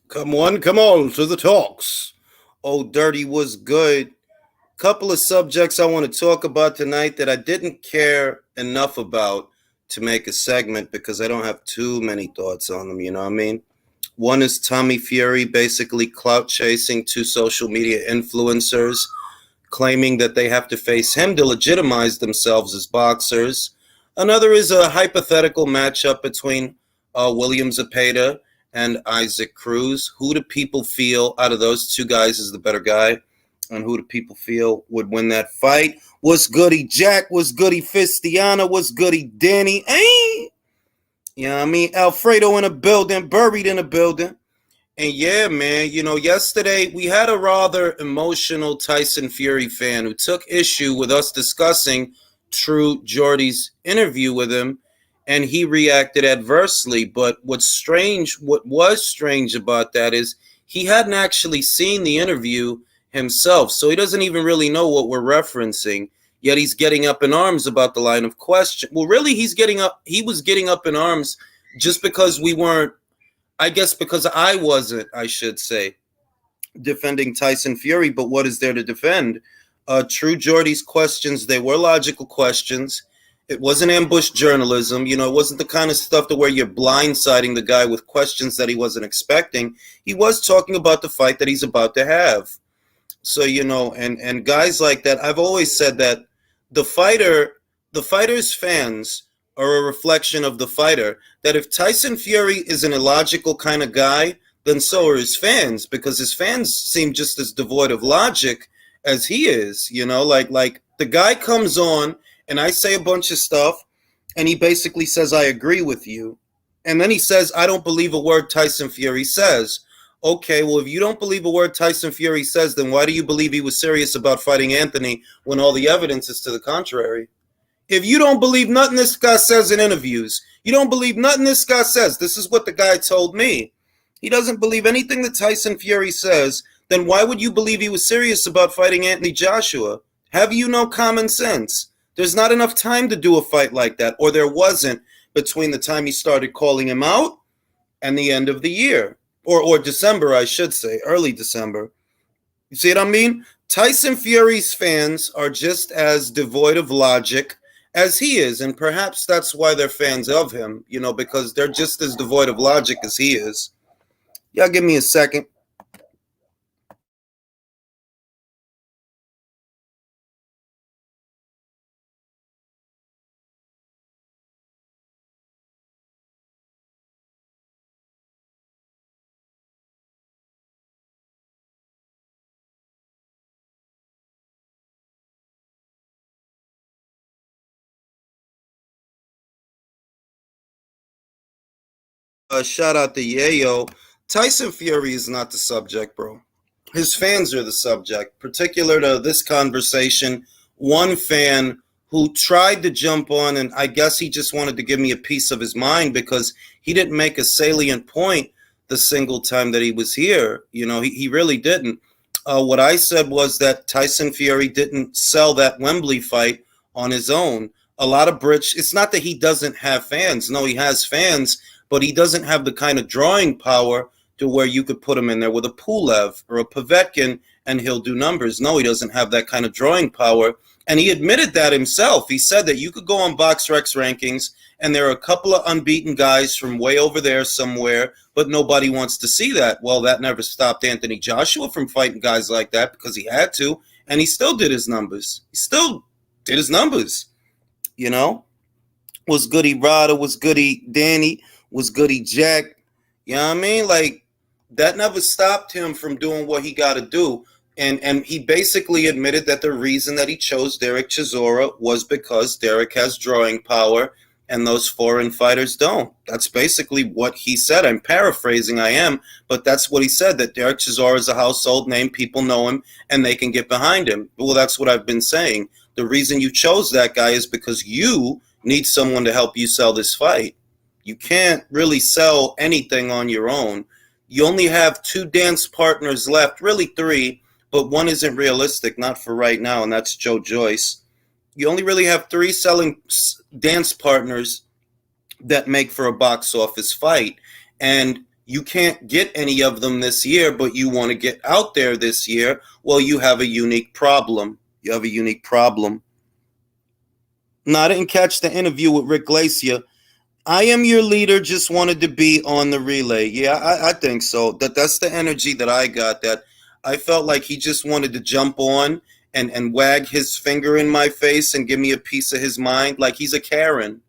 Come on to the talks. Oh, Dirty was good. Couple of subjects I want to talk about tonight that I didn't care enough about to make a segment because I don't have too many thoughts on them, you know what I mean? One is Tommy Fury basically clout chasing two social media influencers, claiming that they have to face him to legitimize themselves as boxers. Another is a hypothetical matchup between William Zepeda and Isaac Cruz. Who do people feel out of those two guys is the better guy? And who do people feel would win that fight? What's goody Jack? What's goody Fistiana? What's goody Danny? Hey! You know what I mean? Alfredo in a building, buried in a building. And yeah, man, yesterday we had a rather emotional Tyson Fury fan who took issue with us discussing True Jordy's interview with him, and he reacted adversely. But what was strange about that is he hadn't actually seen the interview himself, so he doesn't even really know what we're referencing. Yet he's getting up in arms about the line of question. Well, really, he was getting up in arms just because we weren't, I guess because I wasn't, I should say, defending Tyson Fury, but what is there to defend? True Jordy's questions, they were logical questions. It wasn't ambush journalism. It wasn't the kind of stuff to where you're blindsiding the guy with questions that he wasn't expecting. He was talking about the fight that he's about to have. So, and guys like that, I've always said that the fighter's fans are a reflection of the fighter. That if Tyson Fury is an illogical kind of guy, then so are his fans, because his fans seem just as devoid of logic as he is. Like the guy comes on and I say a bunch of stuff and he basically says, I agree with you. And then he says, I don't believe a word Tyson Fury says. Okay, well, if you don't believe a word Tyson Fury says, then why do you believe he was serious about fighting Anthony when all the evidence is to the contrary? If you don't believe nothing this guy says in interviews, you don't believe nothing this guy says, this is what the guy told me. He doesn't believe anything that Tyson Fury says, then why would you believe he was serious about fighting Anthony Joshua? Have you no common sense? There's not enough time to do a fight like that, or there wasn't between the time he started calling him out and the end of the year. Or December, I should say, early December. You see what I mean? Tyson Fury's fans are just as devoid of logic as he is, and perhaps that's why they're fans of him, because they're just as devoid of logic as he is. Y'all give me a second. Shout out to Yayo. Tyson Fury is not the subject, bro. His fans are the subject. Particular to this conversation, one fan who tried to jump on, and I guess he just wanted to give me a piece of his mind because he didn't make a salient point the single time that he was here. He really didn't. What I said was that Tyson Fury didn't sell that Wembley fight on his own. A lot of it's not that he doesn't have fans. No, he has fans, but he doesn't have the kind of drawing power to where you could put him in there with a Pulev or a Povetkin and he'll do numbers. No, he doesn't have that kind of drawing power. And he admitted that himself. He said that you could go on BoxRec rankings and there are a couple of unbeaten guys from way over there somewhere, but nobody wants to see that. Well, that never stopped Anthony Joshua from fighting guys like that because he had to, and he still did his numbers. He still did his numbers, Was goody Rada, was goody Danny, was goody Jack. You know what I mean? Like, that never stopped him from doing what he got to do. And he basically admitted that the reason that he chose Derek Chisora was because Derek has drawing power and those foreign fighters don't. That's basically what he said. I'm paraphrasing, I am, but that's what he said, that Derek Chisora is a household name, people know him, and they can get behind him. Well, that's what I've been saying. The reason you chose that guy is because you need someone to help you sell this fight. You can't really sell anything on your own. You only have two dance partners left, really three, but one isn't realistic, not for right now, and that's Joe Joyce. You only really have three selling dance partners that make for a box office fight. And You can't get any of them this year, but you want to get out there this year. Well, you have a unique problem. You have a unique problem. No, I didn't catch the interview with Rick Glacier. I am your leader, just wanted to be on the relay. Yeah, I think so. That's the energy that I got, that I felt like he just wanted to jump on and wag his finger in my face and give me a piece of his mind. Like he's a Karen.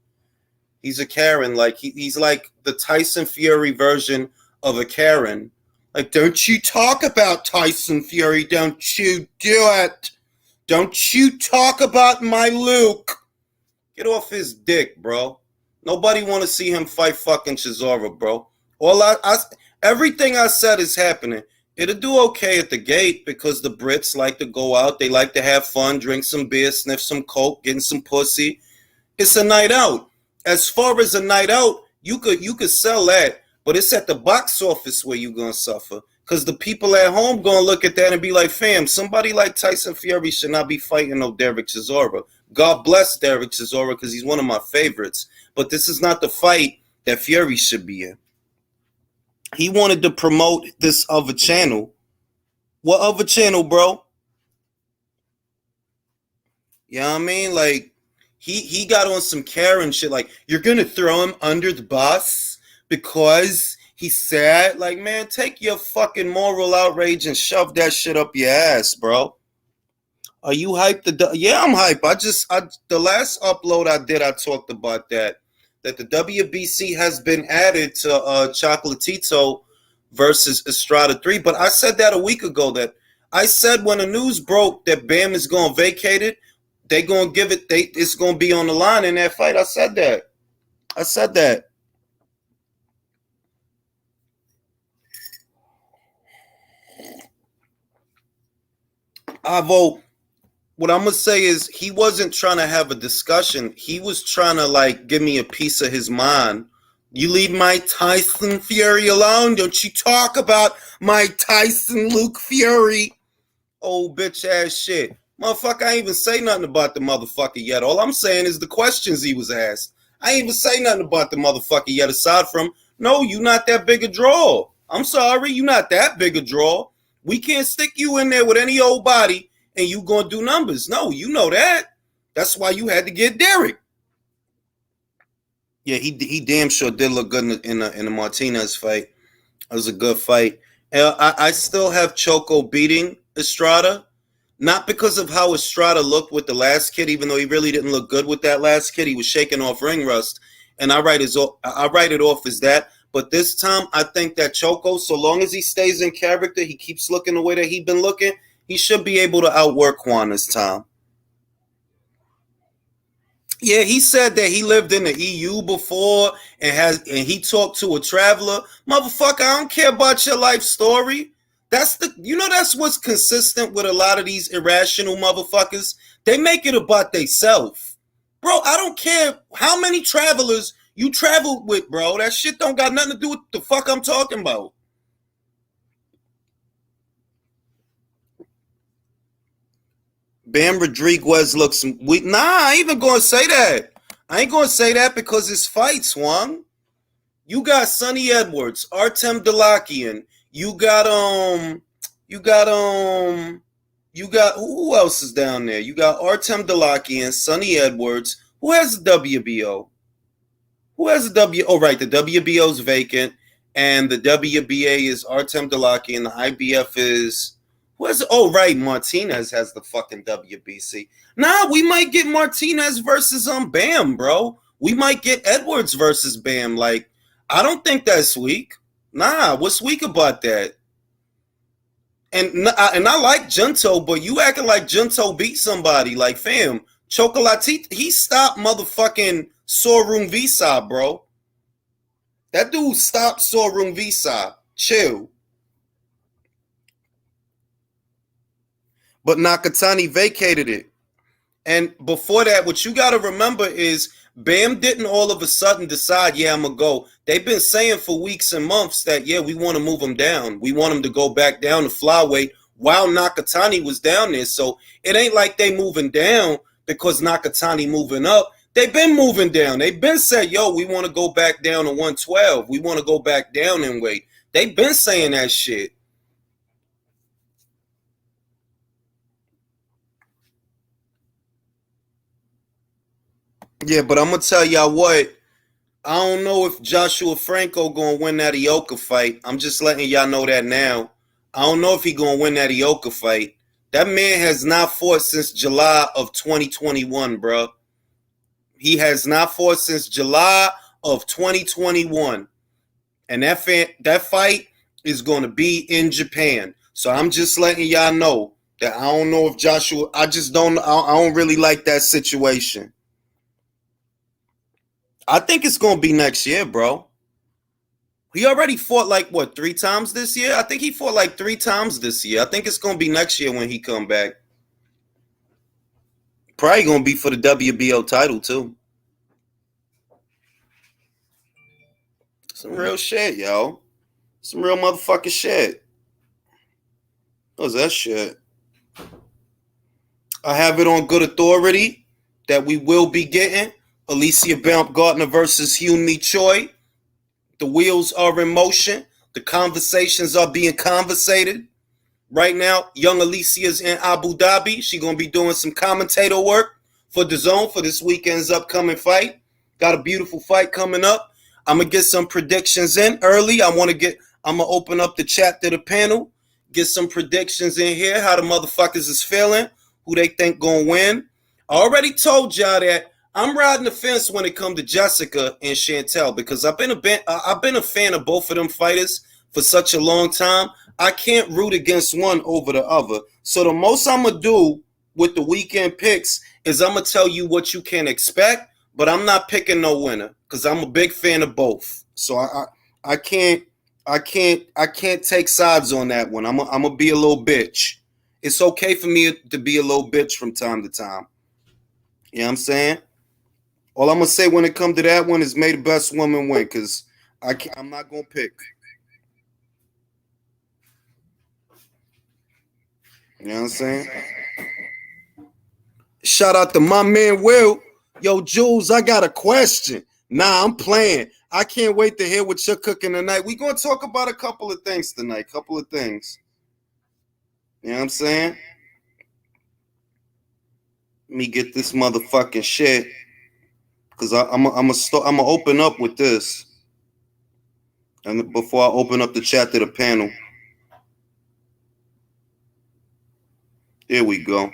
He's a Karen. Like he's like the Tyson Fury version of a Karen. Like, don't you talk about Tyson Fury. Don't you do it. Don't you talk about my Luke. Get off his dick, bro. Nobody want to see him fight fucking Chisora, bro. Everything I said is happening. It'll do okay at the gate because the Brits like to go out. They like to have fun, drink some beer, sniff some coke, getting some pussy. It's a night out. As far as a night out, you could sell that, but it's at the box office where you're going to suffer. Because the people at home going to look at that and be like, fam, somebody like Tyson Fury should not be fighting no Derek Chisora. God bless Derek Chisora because he's one of my favorites. But this is not the fight that Fury should be in. He wanted to promote this other channel. What other channel, bro? You know what I mean? Like, he got on some Karen shit. Like, you're going to throw him under the bus because he said, like, man, take your fucking moral outrage and shove that shit up your ass, bro. Are you hyped? Yeah, I'm hyped. The last upload I did, I talked about that the WBC has been added to Chocolatito versus Estrada 3. But I said that a week ago. That I said when the news broke that Bam is going to vacate it, they going to give it. It's going to be on the line in that fight. I said that. I vote. What I'm going to say is he wasn't trying to have a discussion. He was trying to, like, give me a piece of his mind. You leave my Tyson Fury alone. Don't you talk about my Tyson Luke Fury. Old bitch-ass shit. Motherfucker, I ain't even say nothing about the motherfucker yet. All I'm saying is the questions he was asked. I ain't even say nothing about the motherfucker yet aside from, no, you not that big a draw. I'm sorry, you not that big a draw. We can't stick you in there with any old body and you gonna do numbers. No, you know that. That's why you had to get Derek. Yeah, he damn sure did look good in the Martinez fight. It was a good fight. I still have Choco beating Estrada, not because of how Estrada looked with the last kid, even though he really didn't look good with that last kid. He was shaking off ring rust, and I write it off as that. But this time, I think that Choco, so long as he stays in character, he keeps looking the way that he's been looking, he should be able to outwork Juan this time. Yeah, he said that he lived in the EU before and he talked to a traveler. Motherfucker, I don't care about your life story. That's what's consistent with a lot of these irrational motherfuckers. They make it about theyself. Bro, I don't care how many travelers you traveled with, bro. That shit don't got nothing to do with the fuck I'm talking about. Bam Rodriguez looks weak. Nah, I ain't even gonna say that. I ain't gonna say that because it's fights, Juan. You got Sonny Edwards, Artem Dalakian. You got who else is down there? You got Artem Dalakian, Sonny Edwards. Who has the WBO? Oh, right, the WBO is vacant, and the WBA is Artem Dalakian. The IBF is. Right, Martinez has the fucking WBC. Nah, we might get Martinez versus Bam, bro. We might get Edwards versus Bam. Like, I don't think that's weak. Nah, what's weak about that? And I like Junto, but you acting like Junto beat somebody. Like, fam, Chocolatito, he stopped motherfucking Sorun Visa, bro. That dude stopped Sorun Visa. Chill. But Nakatani vacated it. And before that, what you got to remember is Bam didn't all of a sudden decide, yeah, I'm going to go. They've been saying for weeks and months that, yeah, we want to move him down. We want him to go back down to flyweight while Nakatani was down there. So it ain't like they moving down because Nakatani moving up. They've been moving down. They've been saying, yo, we want to go back down to 112. We want to go back down in weight. They've been saying that shit. Yeah, but I'm going to tell y'all what. I don't know if Joshua Franco going to win that Ioka fight. I'm just letting y'all know that now. I don't know if he going to win that Ioka fight. That man has not fought since July of 2021, bro. He has not fought since July of 2021. And that fight is going to be in Japan. So I'm just letting y'all know that I don't know if Joshua, I don't really like that situation. I think it's going to be next year, bro. He already fought like, 3 times this year? I think he fought like 3 times this year. I think it's going to be next year when he come back. Probably going to be for the WBO title, too. Some real shit, yo. Some real motherfucking shit. What's that shit? I have it on good authority that we will be getting Alicia Baumgartner versus Hyun-Mi Choi. The wheels are in motion. The conversations are being conversated. Right now, young Alicia's in Abu Dhabi. She's going to be doing some commentator work for DAZN for this weekend's upcoming fight. Got a beautiful fight coming up. I'm going to get some predictions in early. I'm going to open up the chat to the panel, get some predictions in here, how the motherfuckers is feeling, who they think going to win. I already told y'all that I'm riding the fence when it comes to Jessica and Chantel because I've been a fan of both of them fighters for such a long time. I can't root against one over the other. So the most I'm going to do with the weekend picks is I'm going to tell you what you can expect, but I'm not picking no winner because I'm a big fan of both. So I can't take sides on that one. I'm gonna be a little bitch. It's okay for me to be a little bitch from time to time. You know what I'm saying? All I'm gonna say when it comes to that one is may the best woman win because I'm not gonna pick. You know what I'm saying? Shout out to my man Will. Yo, Jules, I got a question. Nah, I'm playing. I can't wait to hear what you're cooking tonight. We're going to talk about a couple of things tonight. You know what I'm saying? Let me get this motherfucking shit. Because I'm gonna open up with this. And before I open up the chat to the panel. Here we go.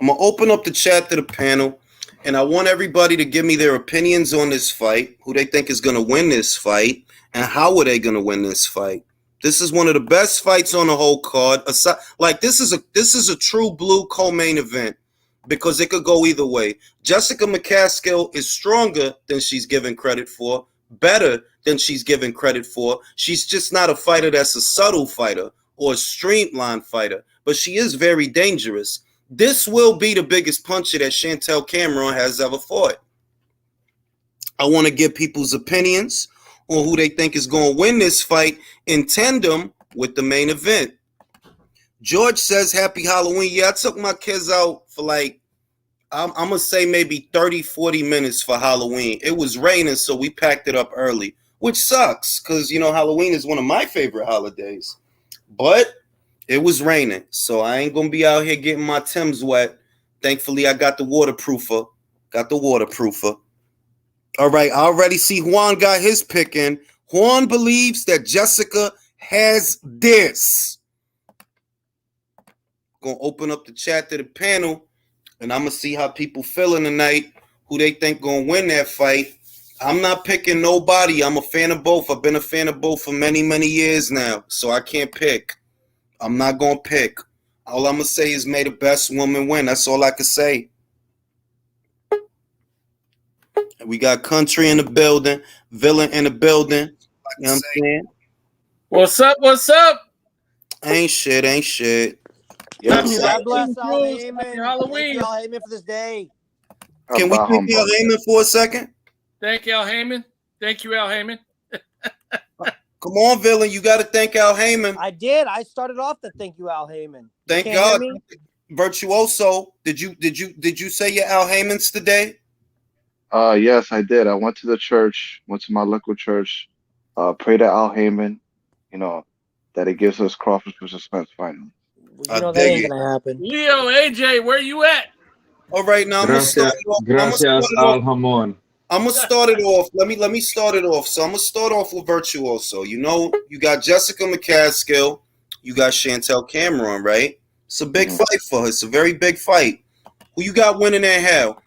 I'm going to open up the chat to the panel, and I want everybody to give me their opinions on this fight, who they think is going to win this fight, and how are they going to win this fight. This is one of the best fights on the whole card. This is a true blue co-main event because it could go either way. Jessica McCaskill is stronger than she's given credit for, better than she's given credit for. She's just not a fighter that's a subtle fighter or a streamlined fighter, but she is very dangerous. This will be the biggest puncher that Chantel Cameron has ever fought. I want to get people's opinions on who they think is going to win this fight in tandem with the main event. George says, happy Halloween. Yeah, I took my kids out for I'm going to say maybe 30, 40 minutes for Halloween. It was raining, so we packed it up early, which sucks because, Halloween is one of my favorite holidays. But it was raining, so I ain't going to be out here getting my Timbs wet. Thankfully, I got the waterproofer. All right, I already see Juan got his pick in. Juan believes that Jessica has this. Going to open up the chat to the panel, and I'm going to see how people feeling tonight, who they think going to win that fight. I'm not picking nobody. I'm a fan of both. I've been a fan of both for many, many years now, so I can't pick. I'm not going to pick. All I'm going to say is may the best woman win. That's all I can say. We got Country in the building, Villain in the building. You know what I'm saying? What's up? Ain't shit. God bless Al Heyman. Thank you, Al Heyman, for this day. Can we thank Al Heyman for a second? Thank you, Al Heyman. Come on, villain. You got to thank Al Heyman. I did. I started off to thank you, Al Heyman. Thank God. Virtuoso. Did you say your Al Heymans today? Yes, I did. I went to the church, went to my local church, prayed to Al Heyman, that it gives us Crawford versus Spence finally. That ain't gonna happen. Leo, AJ, where you at? All right, now I'm gonna start it off. Gracias al jamón. I'm gonna start it off. Let me start it off. So I'm gonna start off with Virtuoso. You got Jessica McCaskill, you got Chantel Cameron, right? It's a big fight for her. It's a very big fight. Who you got winning that hell?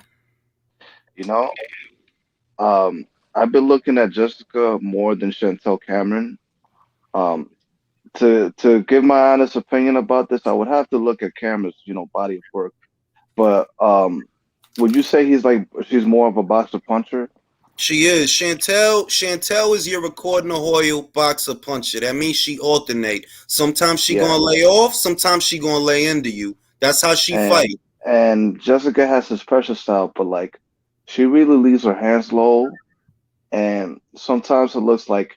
I've been looking at Jessica more than Chantel Cameron. To give my honest opinion about this, I would have to look at Cameron's, body of work. But would you say she's more of a boxer puncher? She is. Chantel is your recording a Hoyle boxer puncher. That means she alternate. Sometimes she gonna lay off, sometimes she gonna lay into you. That's how she fight. And Jessica has this pressure style, but she really leaves her hands low, and sometimes it looks like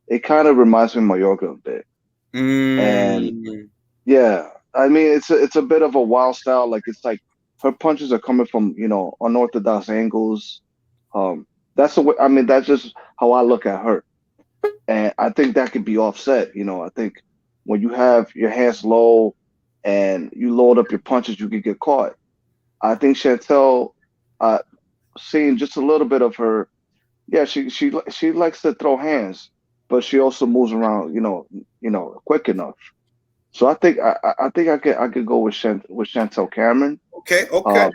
it kind of reminds me of Mayorga a bit. And yeah, I mean it's a bit of a wild style. It's like her punches are coming from unorthodox angles. That's the way. I mean, that's just how I look at her, and I think that could be offset. I think when you have your hands low and you load up your punches, you can get caught. I think Chantel, seeing just a little bit of her, she likes to throw hands, but she also moves around, quick enough. So I think I could go with Chantel Cameron. Okay.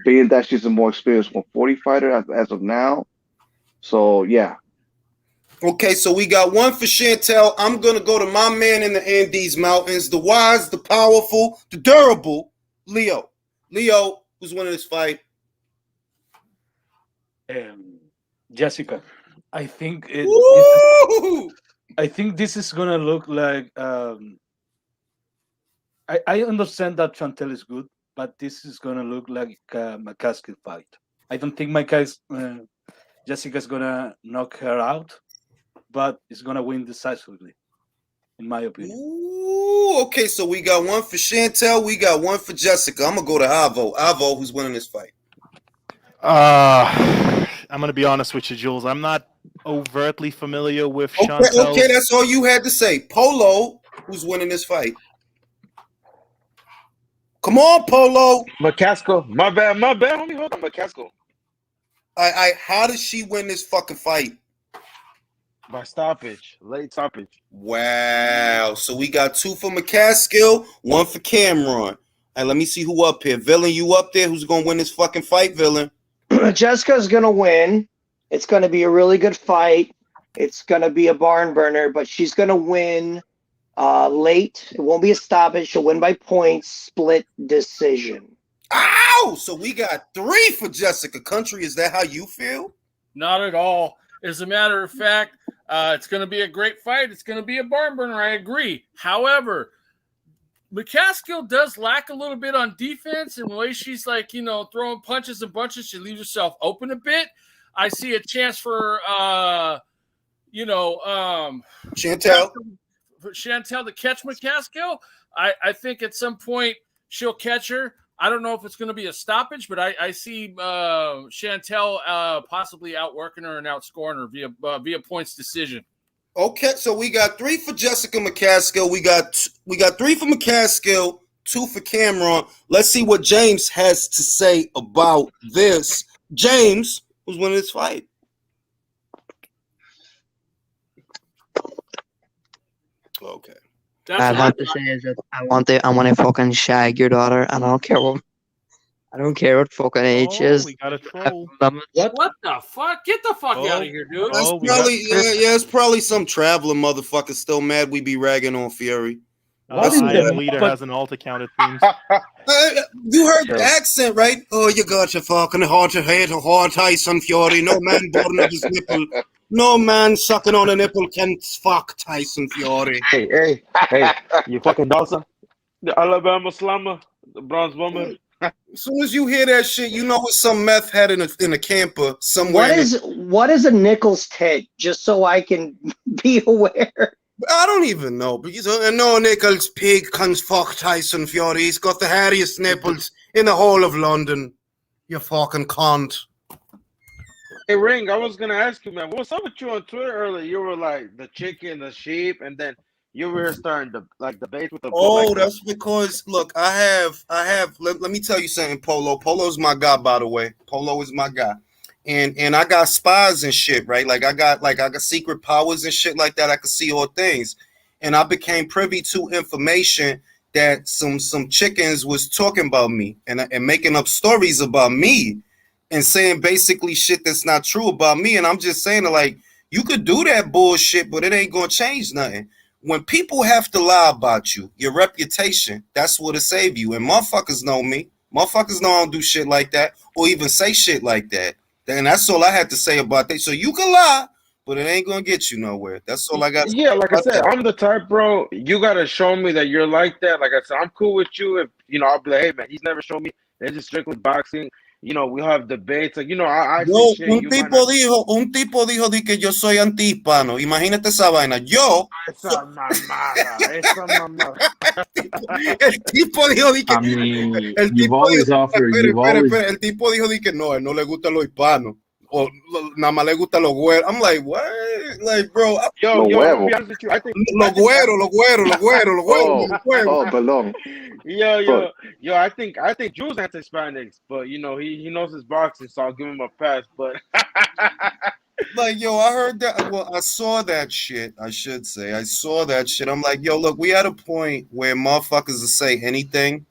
Being that she's a more experienced 140 fighter as of now. So yeah. Okay, so we got one for Chantel. I'm gonna go to my man in the Andes Mountains, the wise, the powerful, the durable, Leo. Leo, who's winning this fight? Jessica. I think this is gonna look like. I understand that Chantel is good, but this is gonna look like a McCaskill fight. I don't think Jessica's gonna knock her out, but is gonna win decisively, in my opinion. Ooh, okay, so we got one for Chantel, we got one for Jessica. I'm gonna go to Avo. Avo, who's winning this fight? I'm gonna be honest with you, Jules. I'm not overtly familiar with Chantel. Okay, that's all you had to say. Polo, who's winning this fight? Come on, Polo. McCaskill. My bad, homie. Hold on, McCaskill. How does she win this fucking fight? By stoppage. Late stoppage. Wow. So we got two for McCaskill, one for Cameron. Hey, let me see who up here. Villain, you up there? Who's gonna win this fucking fight, Villain? Jessica's gonna win. It's gonna be a really good fight. It's gonna be a barn burner, but she's gonna win late. It won't be a stoppage. She'll win by points, split decision. Ow! So we got three for Jessica. Country, is that how you feel? Not at all. As a matter of fact, it's going to be a great fight. It's going to be a barn burner. I agree. However, McCaskill does lack a little bit on defense, and the way she's throwing punches and bunches, she leaves herself open a bit. I see a chance for Chantel to catch McCaskill. I think at some point she'll catch her. I don't know if it's going to be a stoppage, but I see Chantel possibly outworking her and outscoring her via points decision. Okay, so we got three for Jessica McCaskill. We got three for McCaskill, two for Cameron. Let's see what James has to say about this. James, who's winning this fight? Okay. I want to say is that I want to fucking shag your daughter, and I don't care what fucking age is. We got a troll. What the fuck? Get the fuck out of here, dude. It's probably some traveling motherfucker still mad we be ragging on Fury. Leader has an alt account, it seems. You heard the accent, right? Oh, you got your fucking heart to hate a hard Tyson Fury. No man born at his nipple. No man sucking on a nipple can fuck Tyson Fury. Hey, you fucking Dawson. The Alabama Slammer, the Bronze Bomber. As soon as you hear that shit, you know it's some meth head in a camper somewhere. What is a Nichols tit? Just so I can be aware. I don't even know. But no, Nichols pig can fuck Tyson Fury. He's got the hairiest nipples in the whole of London. You fucking cunt. Hey, Ring, I was gonna ask you, man, what's up with you on Twitter earlier? You were like the chicken, the sheep, and then you were starting to debate with the. Oh, that's because look, I have. Let me tell you something, Polo. Polo's my guy, by the way. Polo is my guy, and I got spies and shit, right? Like I got secret powers and shit like that. I could see all things, and I became privy to information that some chickens was talking about me and making up stories about me. And saying basically shit that's not true about me. And I'm just saying, like, you could do that bullshit, but it ain't going to change nothing. When people have to lie about you, your reputation, that's what'll save you. And motherfuckers know me. Motherfuckers know I don't do shit like that or even say shit like that. And that's all I had to say about that. So you can lie, but it ain't going to get you nowhere. That's all I got to say. Yeah, like I said, I'm the type, bro, you got to show me that you're like that. Like I said, I'm cool with you. If, I'll be like, hey, man, he's never shown me. It's just strictly boxing. We have debates. Like, I yo, un tipo dijo de que yo soy anti-hispano. Imagínate esa vaina. Yo. Esa mamada. El tipo dijo de que. I mean, you've always offered. El tipo dijo de que no, él no le gusta los hispanos. O nada más le gusta los güeros. I'm like, what? Like, bro. Yo, to be honest with you, I think los güeros. Oh, belong. Yo, I think Drew's anti-Hispanics, but he knows his boxing, so I'll give him a pass. But like, yo, I heard that. Well, I saw that shit. I should say I saw that shit. I'm like, yo, look, we at a point where motherfuckers will say anything.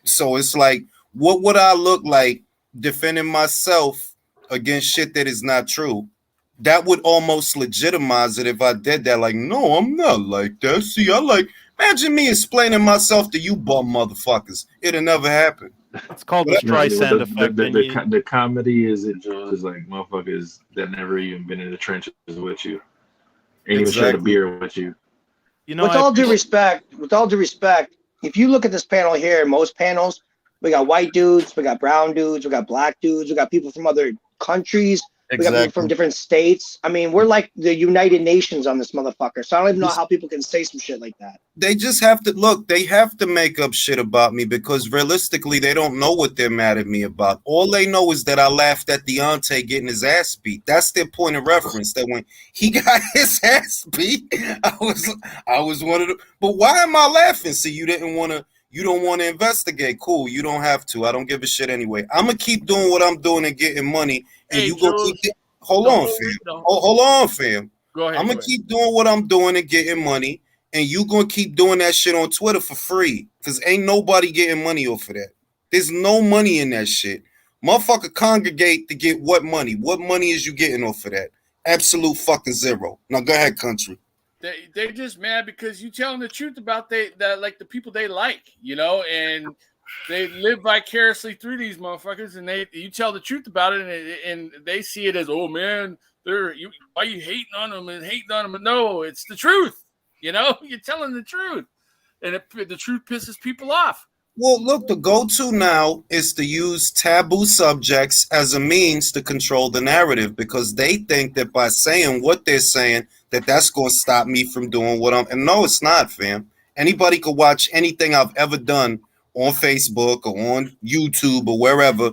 So it's like, what would I look like defending myself against shit that is not true? That would almost legitimize it if I did that. Like, no, I'm not like that. See, imagine me explaining myself to you bum motherfuckers. It'll never happen. It's called the Streisand effect. The comedy is like motherfuckers that never even been in the trenches with you. Ain't even shared a beer with you. With all due respect, if you look at this panel here, most panels, we got white dudes, we got brown dudes, we got black dudes, we got people from other countries. We got people from different states. I mean, we're like the United Nations on this motherfucker. So I don't even know how people can say some shit like that. They just have to look. They have to make up shit about me because realistically, they don't know what they're mad at me about. All they know is that I laughed at Deontay getting his ass beat. That's their point of reference. That when he got his ass beat, I was one of the. But why am I laughing? See, you don't want to investigate. Cool, you don't have to. I don't give a shit anyway. I'm gonna keep doing what I'm doing and getting money. And you go keep it. Hold on, fam. Go ahead. I'm gonna keep doing what I'm doing and getting money, and you gonna keep doing that shit on Twitter for free. Cause ain't nobody getting money off of that. There's no money in that shit. Motherfucker congregate to get what money? What money is you getting off of that? Absolute fucking zero. Now go ahead, country. They're just mad because you telling the truth about like the people they like, and they live vicariously through these motherfuckers, and you tell the truth about it, and they see it as, oh man, why you hating on them and hating on them? But no, it's the truth. You're telling the truth, and the truth pisses people off. Well, look, the go-to now is to use taboo subjects as a means to control the narrative because they think that by saying what they're saying, that's going to stop me from doing what I'm. And no, it's not, fam. Anybody could watch anything I've ever done on Facebook or on YouTube or wherever.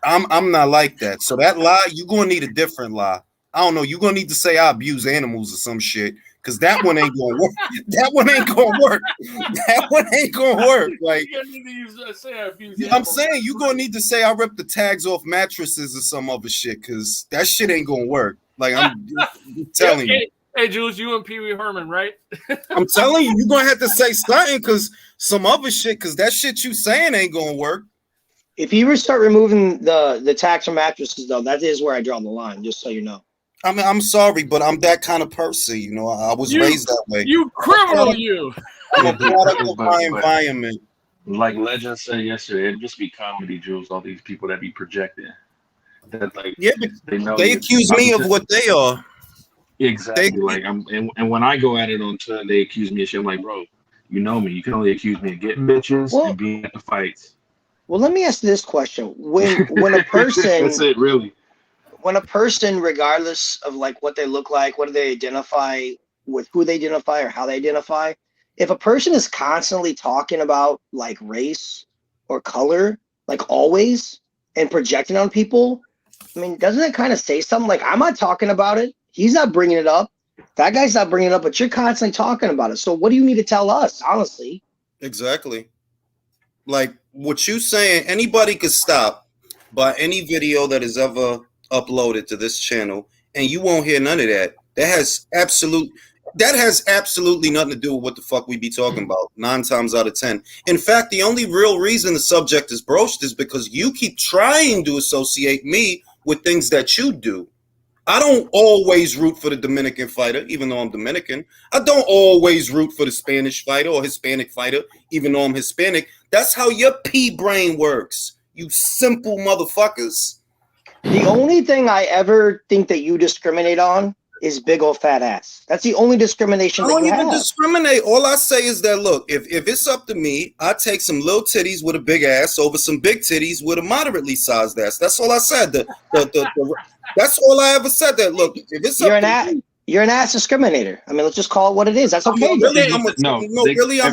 I'm not like that. So that lie, you're going to need a different lie. I don't know. You're going to need to say I abuse animals or some shit because that one ain't going to work. That one ain't going to work. That one ain't going to work. Like, I'm saying you're going to need to say I ripped the tags off mattresses or some other shit because that shit ain't going to work. Like, I'm telling you. Hey, Jules, you and Pee Wee Herman, right? I'm telling you, you're going to have to say something because some other shit, because that shit you saying ain't going to work. If you start removing the tax from mattresses, though, that is where I draw the line, just so you know. I mean, I'm sorry, but I'm that kind of person. I was raised that way. You criminal, you. I'm a product of my environment. Like Legend said yesterday, it'd just be comedy, Jules, all these people that be projecting. That, like, yeah, but they accuse me of what they are. Exactly. And when I go at it on Twitter, they accuse me of shit. I'm like, bro, you know me. You can only accuse me of getting bitches and being at the fights. Well, let me ask this question: when a person That's it, really. when a person, regardless of like what they look like, what do they identify with, who they identify or how they identify, if a person is constantly talking about like race or color, like always, and projecting on people, I mean, doesn't it kind of say something? Like, I'm not talking about it. He's not bringing it up. That guy's not bringing it up, but you're constantly talking about it. So what do you need to tell us, honestly? Exactly. Like what you saying, anybody could stop by any video that is ever uploaded to this channel, and you won't hear none of that. That has absolutely nothing to do with what the fuck we be talking about 9 times out of 10. In fact, the only real reason the subject is broached is because you keep trying to associate me with things that you do. I don't always root for the Dominican fighter, even though I'm Dominican. I don't always root for the Spanish fighter or Hispanic fighter, even though I'm Hispanic. That's how your pea brain works, you simple motherfuckers. The only thing I ever think that you discriminate on is big old fat ass. That's the only discrimination I that don't you even have. discriminate. All I say is that, look, if it's up to me, I take some little titties with a big ass over some big titties with a moderately sized ass. That's all I said. That's all I ever said. That, look, if it's You're up an to me, you're an ass discriminator. I mean, let's just call it what it is. That's I'm okay. a Everybody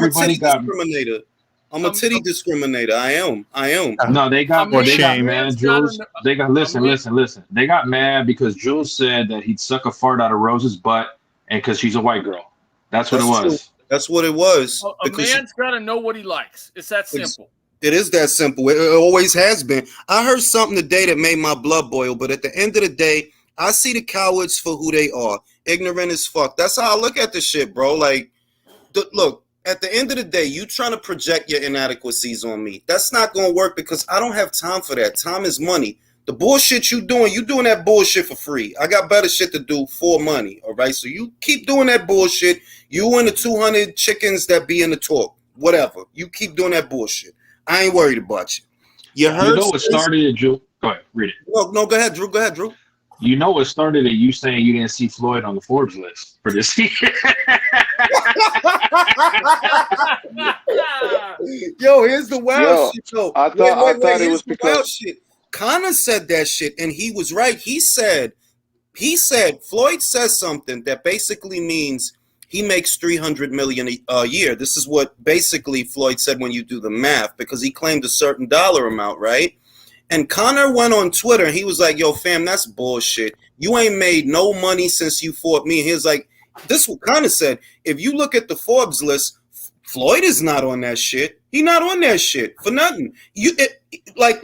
titty got discriminator. I'm a titty discriminator. I am. no. They got mad. Jules. They got listen. They got mad because Jules said that he'd suck a fart out of Rose's butt, and because she's a white girl. That's what it was. True. That's what it was. A man's got to know what he likes. It's that simple. It is that simple. It always has been. I heard something today that made my blood boil, but at the end of the day, I see the cowards for who they are. Ignorant as fuck. That's how I look at this shit, bro. Like, look, at the end of the day, you trying to project your inadequacies on me. That's not going to work because I don't have time for that. Time is money. The bullshit you doing that bullshit for free. I got better shit to do for money, all right? So you keep doing that bullshit. You and the 200 chickens that be in the talk, whatever. You keep doing that bullshit. I ain't worried about you. You know what started it, Drew? Go ahead, read it. No, go ahead, Drew. Go ahead, Drew. You know what started it? You saying you didn't see Floyd on the Forbes list for this year. Yo, here's the wild shit. Yo, I thought it was because wild shit. Connor said that shit, and he was right. He said Floyd says something that basically means he makes $300 million a year. This is what basically Floyd said when you do the math, because he claimed a certain dollar amount, right? And Connor went on Twitter and he was like, yo, fam, that's bullshit. You ain't made no money since you fought me. And he was like, this is what Connor said. If you look at the Forbes list, Floyd is not on that shit. He not on that shit for nothing. Like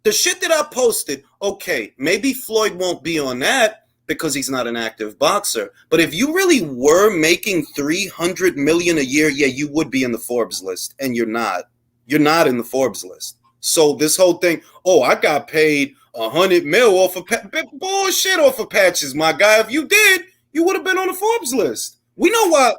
the shit that I posted, okay, maybe Floyd won't be on that because he's not an active boxer. But if you really were making $300 million a year, yeah, you would be in the Forbes list. And you're not. You're not in the Forbes list. So this whole thing, I got paid $100 million off of bullshit off of patches, my guy. If you did, you would have been on the Forbes list. We know why.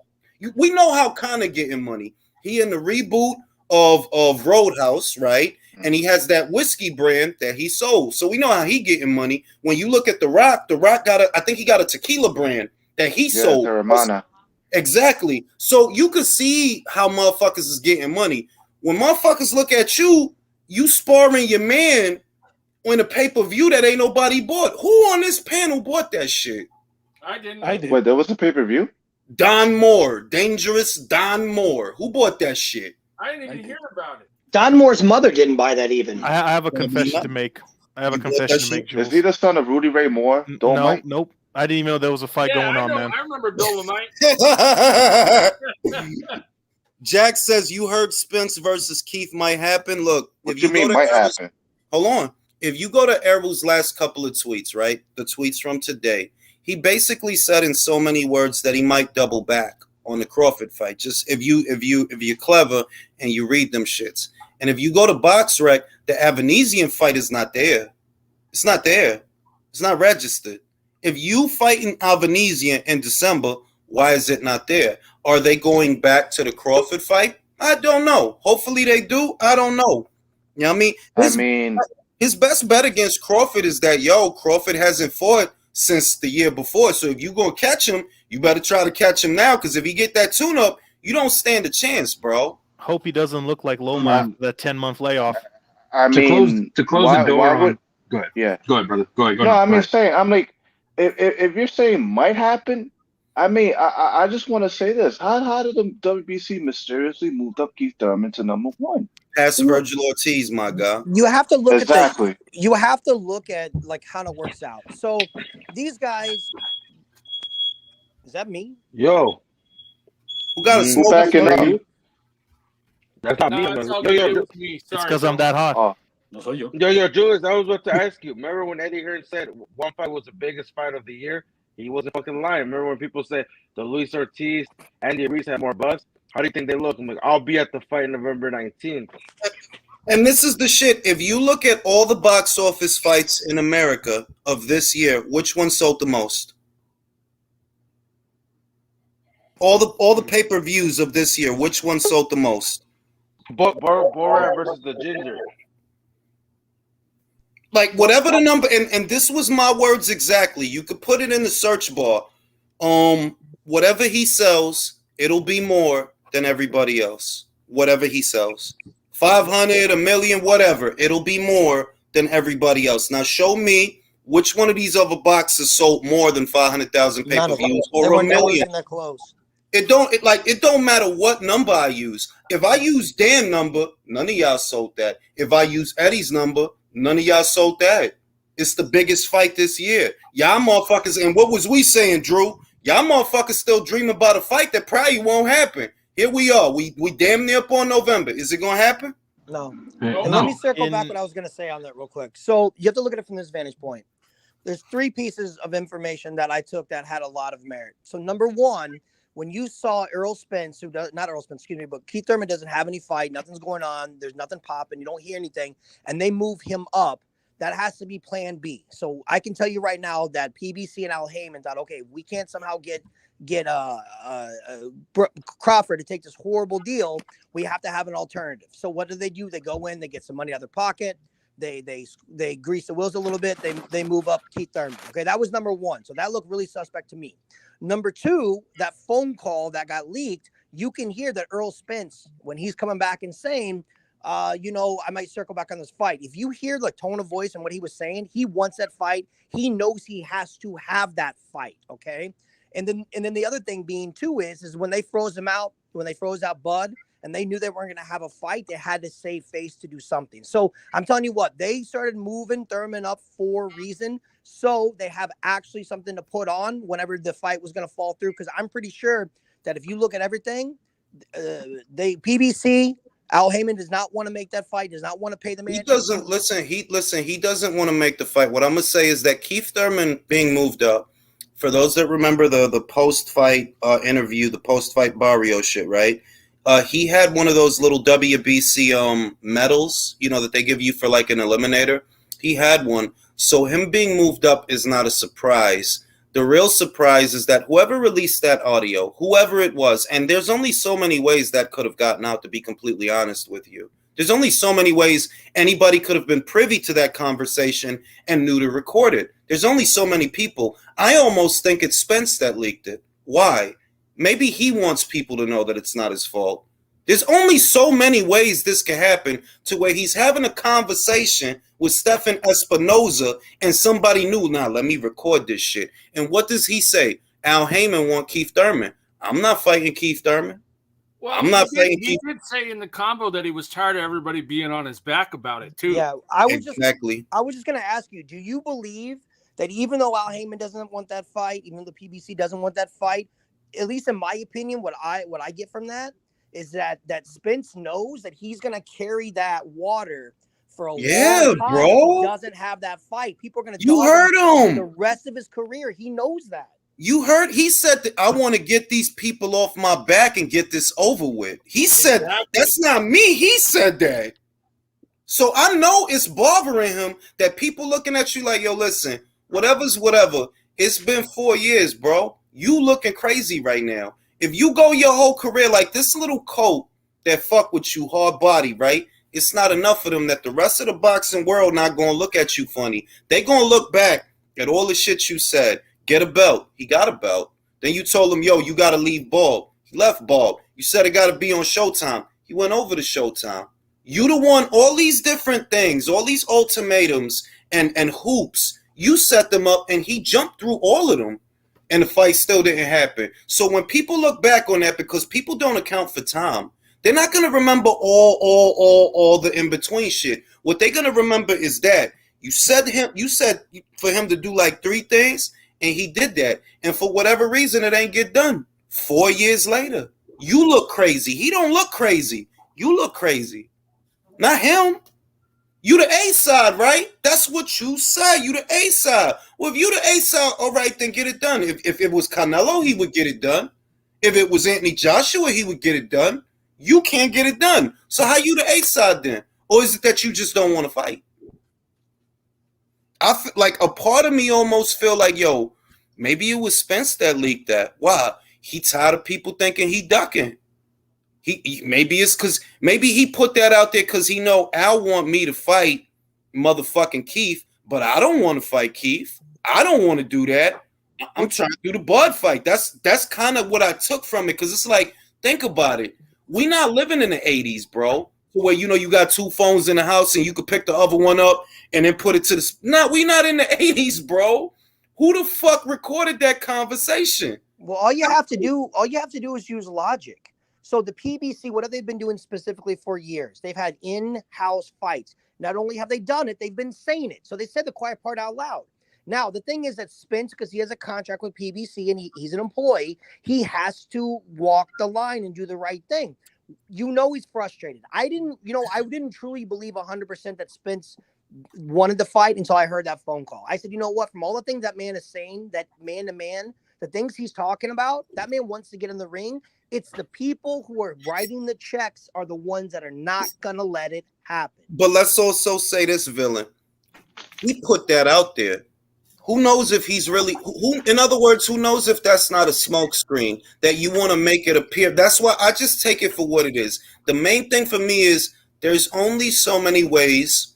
We know how Connor getting money. He in the reboot of Roadhouse, right? And he has that whiskey brand that he sold. So we know how he getting money. When you look at The Rock got I think he got a tequila brand that he sold. Exactly. So you could see how motherfuckers is getting money. When motherfuckers look at you, you sparring your man on a pay-per-view that ain't nobody bought. Who on this panel bought that shit? I didn't. Wait, there was a pay-per-view? Don Moore. Dangerous Don Moore. Who bought that shit? I didn't even hear about it. Don Moore's mother didn't buy that even. I have a confession to make. Jules. Is he the son of Rudy Ray Moore? Nope. I didn't even know there was a fight going on, man. I remember Dolomite. Jack says you heard Spence versus Keith might happen. Look, what you mean might happen? Hold on. If you go to Errol's last couple of tweets, right? The tweets from today, he basically said in so many words that he might double back on the Crawford fight. Just if you're clever and you read them shits. And if you go to BoxRec, the Avanesian fight is not there. It's not there. It's not registered. If you fight in Avanesian in December, why is it not there? Are they going back to the Crawford fight? I don't know. Hopefully they do. I don't know. You know what I mean? His best bet against Crawford is that, Crawford hasn't fought since the year before. So if you're going to catch him, you better try to catch him now, because if he get that tune-up, you don't stand a chance, bro. Hope he doesn't look like Loma after that 10-month layoff. I To mean, close the door why on. would? Go ahead. Yeah. Go ahead, brother. Go ahead. No, I Go mean, ahead. saying I'm like, if you're saying might happen, I mean, I just want to say this. How did the WBC mysteriously moved up Keith Thurman to number one? Pass Virgil Ortiz, my guy. You have to look Exactly. at you have to look at like how it works out. So these guys, is that me? Yo, Who got a Mm, Who smoke? backing that up? you? That's not No, me. it's all Yo, yo, good. yo, It's me. It's Sorry, because I'm bro. that hot. Oh, No soy yo. yo, Julius, I was about to ask you. Remember when Eddie Hearn said one fight was the biggest fight of the year? He wasn't fucking lying. Remember when people said the Luis Ortiz, Andy Ruiz had more buzz? How do you think they look? I'm like, I'll be at the fight November 19th. And this is the shit. If you look at all the box office fights in America of this year, which one sold the most? All the pay-per-views of this year, which one sold the most? Borat versus the Ginger. Like whatever the number, and this was my words exactly. You could put it in the search bar. Whatever he sells, it'll be more than everybody else. Whatever he sells. 500, a million, whatever. It'll be more than everybody else. Now show me which one of these other boxes sold more than 500,000 None of them. pay-per-views They or a weren't million. even that close. It don't matter what number I use. If I use Dan's number, none of y'all sold that. If I use Eddie's number, none of y'all sold that. It's the biggest fight this year. Y'all motherfuckers, and what was we saying, Drew? Y'all motherfuckers still dream about a fight that probably won't happen. Here we are. We damn near up on November. Is it gonna happen? No. No. And let me circle back what I was going to say on that real quick. So you have to look at it from this vantage point. There's three pieces of information that I took that had a lot of merit. So number one, when you saw Spence, but Keith Thurman doesn't have any fight, nothing's going on, there's nothing popping, you don't hear anything, and they move him up, that has to be plan B. So I can tell you right now that PBC and Al Heyman thought, okay, we can't somehow get Crawford to take this horrible deal. We have to have an alternative. So what do? They go in, they get some money out of their pocket. They grease the wheels a little bit. They move up Keith Thurman. Okay, that was number one. So that looked really suspect to me. Number two, that phone call that got leaked, you can hear that Spence, when he's coming back and saying, I might circle back on this fight. If you hear the tone of voice and what he was saying, he wants that fight. He knows he has to have that fight. Okay. And then the other thing being too is when they froze out Bud, and they knew they weren't going to have a fight, they had to save face to do something. So I'm telling you what, they started moving Thurman up for a reason. So they have actually something to put on whenever the fight was going to fall through. Because I'm pretty sure that if you look at everything, PBC, Al Heyman does not want to make that fight, does not want to pay the man. He doesn't he doesn't want to make the fight. What I'm gonna say is that Keith Thurman being moved up, for those that remember the post-fight interview, the post-fight Barrio shit, right? He had one of those little WBC medals, that they give you for like an eliminator. He had one. So him being moved up is not a surprise. The real surprise is that whoever released that audio, whoever it was, and there's only so many ways that could have gotten out, to be completely honest with you. There's only so many ways anybody could have been privy to that conversation and knew to record it. There's only so many people. I almost think it's Spence that leaked it. Why? Maybe he wants people to know that it's not his fault. There's only so many ways this can happen to where he's having a conversation with Stefan Espinoza and somebody knew, now let me record this shit. And what does he say? Al Heyman want Keith Thurman. I'm not fighting Keith Thurman. Well, I'm not fighting He did say in the combo that he was tired of everybody being on his back about it too. Yeah, I was just going to ask you, do you believe that even though Al Heyman doesn't want that fight, even though the PBC doesn't want that fight, at least in my opinion, what I get from that is that Spence knows that he's going to carry that water for a long time. Bro. If he doesn't have that fight, people are going to. You heard him. The rest of his career, he knows that. You heard he said that I want to get these people off my back and get this over with. He said that's not me. He said that. So I know it's bothering him that people looking at you like, yo, listen, whatever's whatever. It's been 4 years, bro. You looking crazy right now. If you go your whole career like this little coat that fuck with you, hard body, right? It's not enough for them that the rest of the boxing world not going to look at you funny. They going to look back at all the shit you said. Get a belt. He got a belt. Then you told him, yo, you got to leave bald. He left bald. You said it got to be on Showtime. He went over to Showtime. You the one, all these different things, all these ultimatums and hoops, you set them up and he jumped through all of them and the fight still didn't happen. So when people look back on that, because people don't account for time, they're not going to remember all the in-between shit. What they're going to remember is that you said for him to do like 3 things and he did that. And for whatever reason, it ain't get done. 4 years later, you look crazy. He don't look crazy. You look crazy. Not him. You the A side, right? That's what you said. You the A side. Well, if you the A side, all right, then get it done. If it was Canelo, he would get it done. If it was Anthony Joshua, he would get it done. You can't get it done. So how you the A side then? Or is it that you just don't want to fight? I feel like a part of me almost feel like, yo, maybe it was Spence that leaked that. Why? He tired of people thinking he ducking. He maybe it's because maybe he put that out there because he know Al want me to fight motherfucking Keith, but I don't want to fight Keith. I don't want to do that. I'm trying to do the Bud fight. That's kind of what I took from it, because it's like, think about it. We not living in the 80s, bro, where you got 2 phones in the house and you could pick the other one up and then put it to the. No, we not in the 80s, bro. Who the fuck recorded that conversation? Well, all you have to do is use logic. So the PBC, what have they been doing specifically for years? They've had in-house fights. Not only have they done it, they've been saying it. So they said the quiet part out loud. Now, the thing is that Spence, because he has a contract with PBC and he's an employee, he has to walk the line and do the right thing. He's frustrated. I didn't truly believe 100% that Spence wanted the fight until I heard that phone call. I said, you know what? From all the things that man is saying, that man to man, the things he's talking about, that man wants to get in the ring. It's the people who are writing the checks are the ones that are not going to let it happen. But let's also say this, villain. He put that out there. Who knows if he's really, in other words, who knows if that's not a smoke screen that you want to make it appear. That's why I just take it for what it is. The main thing for me is there's only so many ways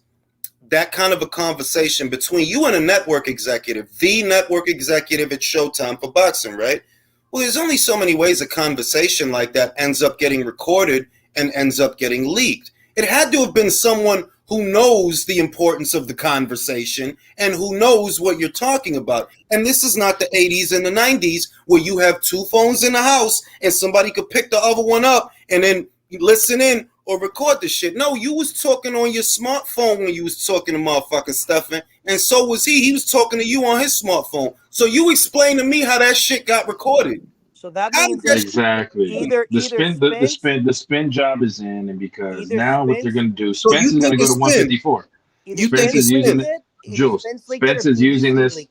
that kind of a conversation between you and a network executive, the network executive at Showtime for boxing, right? Well, there's only so many ways a conversation like that ends up getting recorded and ends up getting leaked. It had to have been someone who knows the importance of the conversation and who knows what you're talking about. And this is not the 80s and the 90s where you have 2 phones in the house and somebody could pick the other one up and then listen in or record the shit. No, you was talking on your smartphone when you was talking to motherfucking Stephen, and so was he. He was talking to you on his smartphone. So you explain to me how that shit got recorded. So that means exactly the spin job is in, and because now what they're going to do, Spence is going to go to 154. Spence is using it. Jules, Spence is using this.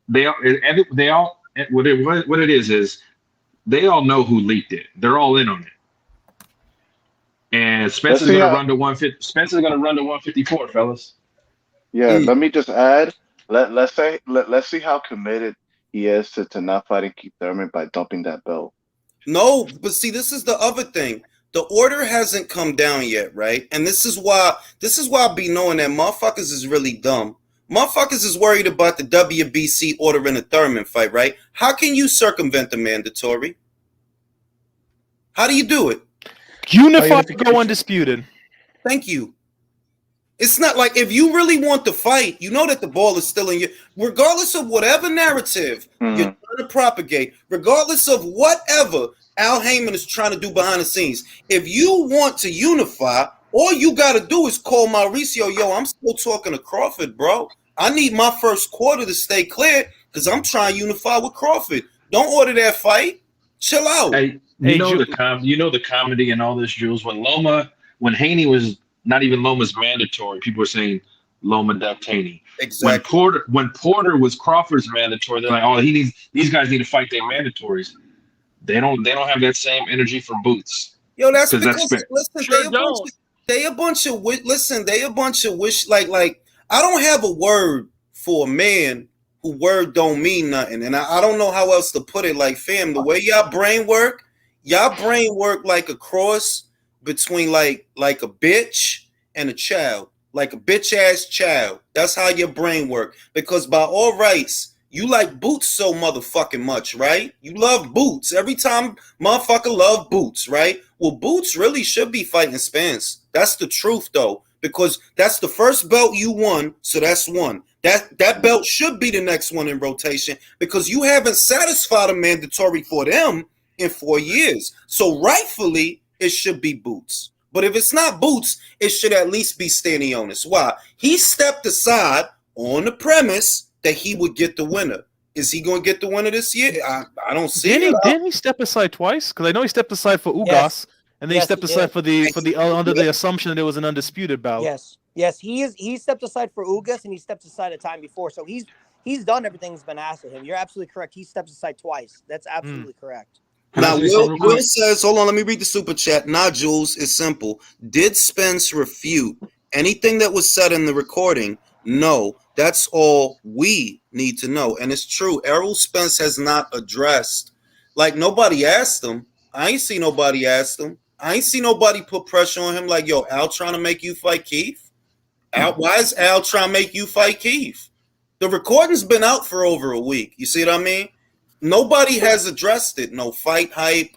They all what it is they all know who leaked it. They're all in on it. And Spence is going to run to 150. Spence is going to run to 154, fellas. Yeah, let me just add. Let's see how committed he is to not fighting Keith Thurman by dumping that belt. No, but see, this is the other thing. The order hasn't come down yet, right? And this is why I be knowing that motherfuckers is really dumb. Motherfuckers is worried about the WBC ordering a Thurman fight, right? How can you circumvent the mandatory? How do you do it? Unify to go undisputed. Thank you. It's not like if you really want to fight, you know that the ball is still in you, regardless of whatever narrative you're trying to propagate, regardless of whatever Al Heyman is trying to do behind the scenes. If you want to unify, all you got to do is call Mauricio, yo, I'm still talking to Crawford, bro. I need my first quarter to stay clear because I'm trying to unify with Crawford. Don't order that fight. Chill out. You know the comedy and all this, Jules. When Haney was not even Loma's mandatory, people were saying Loma ducked Haney. Exactly. When Porter was Crawford's mandatory, they're like, oh, these guys need to fight their mandatories. They don't have that same energy for Boots. Yo, that's because they a bunch of wish like I don't have a word for a man who word don't mean nothing, and I don't know how else to put it. Like, fam, the way y'all brain work like a cross between like a bitch and a child, like a bitch ass child. That's how your brain work. Because by all rights, you like Boots so motherfucking much, right? You love Boots. Every time motherfucker love Boots, right? Well, Boots really should be fighting Spence. That's the truth, though, because that's the first belt you won, so that's one. That belt should be the next one in rotation because you haven't satisfied a mandatory for them in 4 years. So rightfully, it should be Boots. But if it's not Boots, it should at least be Stanionis. Why? He stepped aside on the premise that he would get the winner. Is he going to get the winner this year? I don't see it. Didn't he step aside twice? Because I know he stepped aside for Ugas, Yes. and then he stepped aside for the under the assumption that it was an undisputed bout. Yes. He stepped aside for Ugas, and he stepped aside a time before. So he's done everything that's been asked of him. You're absolutely correct. He steps aside twice. That's absolutely correct. Now, Will says, hold on, let me read the super chat. Nah, Jules, it's simple. Did Spence refute anything that was said in the recording? No. That's all we need to know. And it's true. Errol Spence has not addressed. Like, nobody asked him. I ain't see nobody ask him. I ain't see nobody put pressure on him like, yo, Al trying to make you fight Keith? Why is Al trying to make you fight Keith? The recording's been out for over a week. You see what I mean? Nobody has addressed it. No Fight Hype,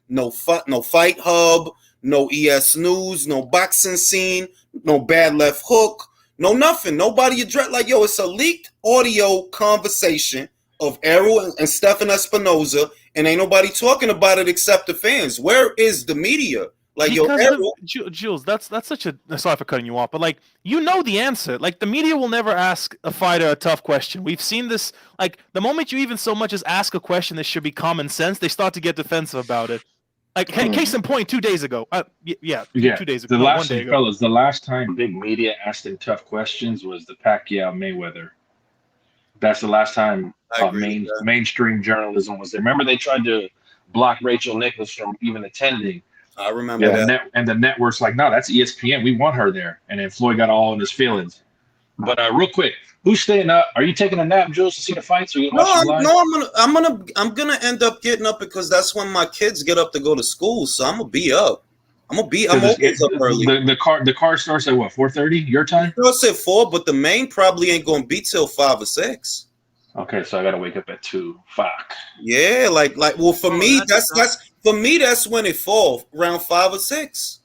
no Fight Hub, no ES News, no Boxing Scene, no Bad Left Hook. No, nothing. Nobody addressed like, yo, it's a leaked audio conversation of Errol and Stephan Espinoza, and ain't nobody talking about it except the fans. Where is the media? Like, because yo, Errol. Jules, that's such a sorry for cutting you off, but like, you know the answer. Like, the media will never ask a fighter a tough question. We've seen this. Like, the moment you even so much as ask a question that should be common sense, they start to get defensive about it. Like, case in point, 2 days ago. 2 days ago. One day ago. Fellas, the last time big media asked him tough questions was the Pacquiao Mayweather. That's the last time mainstream journalism was there. Remember, they tried to block Rachel Nichols from even attending. I remember that. And the network's like, no, that's ESPN. We want her there. And then Floyd got all in his feelings. But real quick, who's staying up? Are you taking a nap, Jules, to see the fights? Or you I'm gonna end up getting up because that's when my kids get up to go to school. So I'm gonna be up. I'm always up early. The car starts at what, 4:30 your time? I said 4, but the main probably ain't gonna be till 5 or 6. Okay, so I gotta wake up at 2. Fuck. Yeah, like well for me that's when it falls around 5 or 6.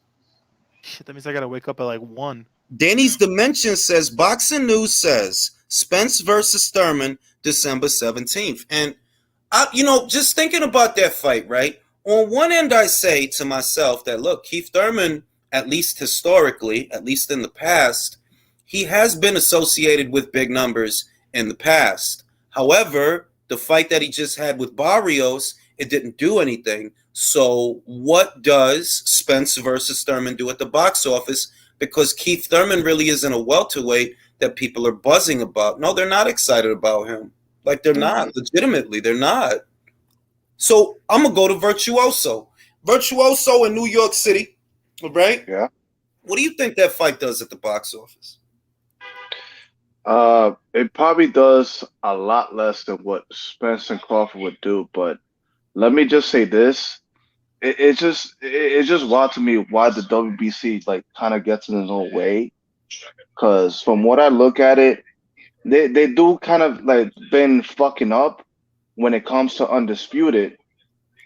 Shit, that means I gotta wake up at like 1. Danny's Dimension says Boxing News says Spence versus Thurman December 17th. And just thinking about that fight, right? On one end, I say to myself that, look, Keith Thurman, at least historically, at least in the past, he has been associated with big numbers in the past. However, the fight that he just had with Barrios, it didn't do anything. So what does Spence versus Thurman do at the box office? Because Keith Thurman really isn't a welterweight that people are buzzing about. No, they're not excited about him. Like, they're not. Legitimately, they're not. So I'm going to go to Virtuoso. Virtuoso in New York City, right? Yeah. What do you think that fight does at the box office? It probably does a lot less than what Spence and Crawford would do. But let me just say this. It's just wild to me why the WBC like kind of gets in its own way, because from what I look at it, they do kind of like been fucking up when it comes to Undisputed,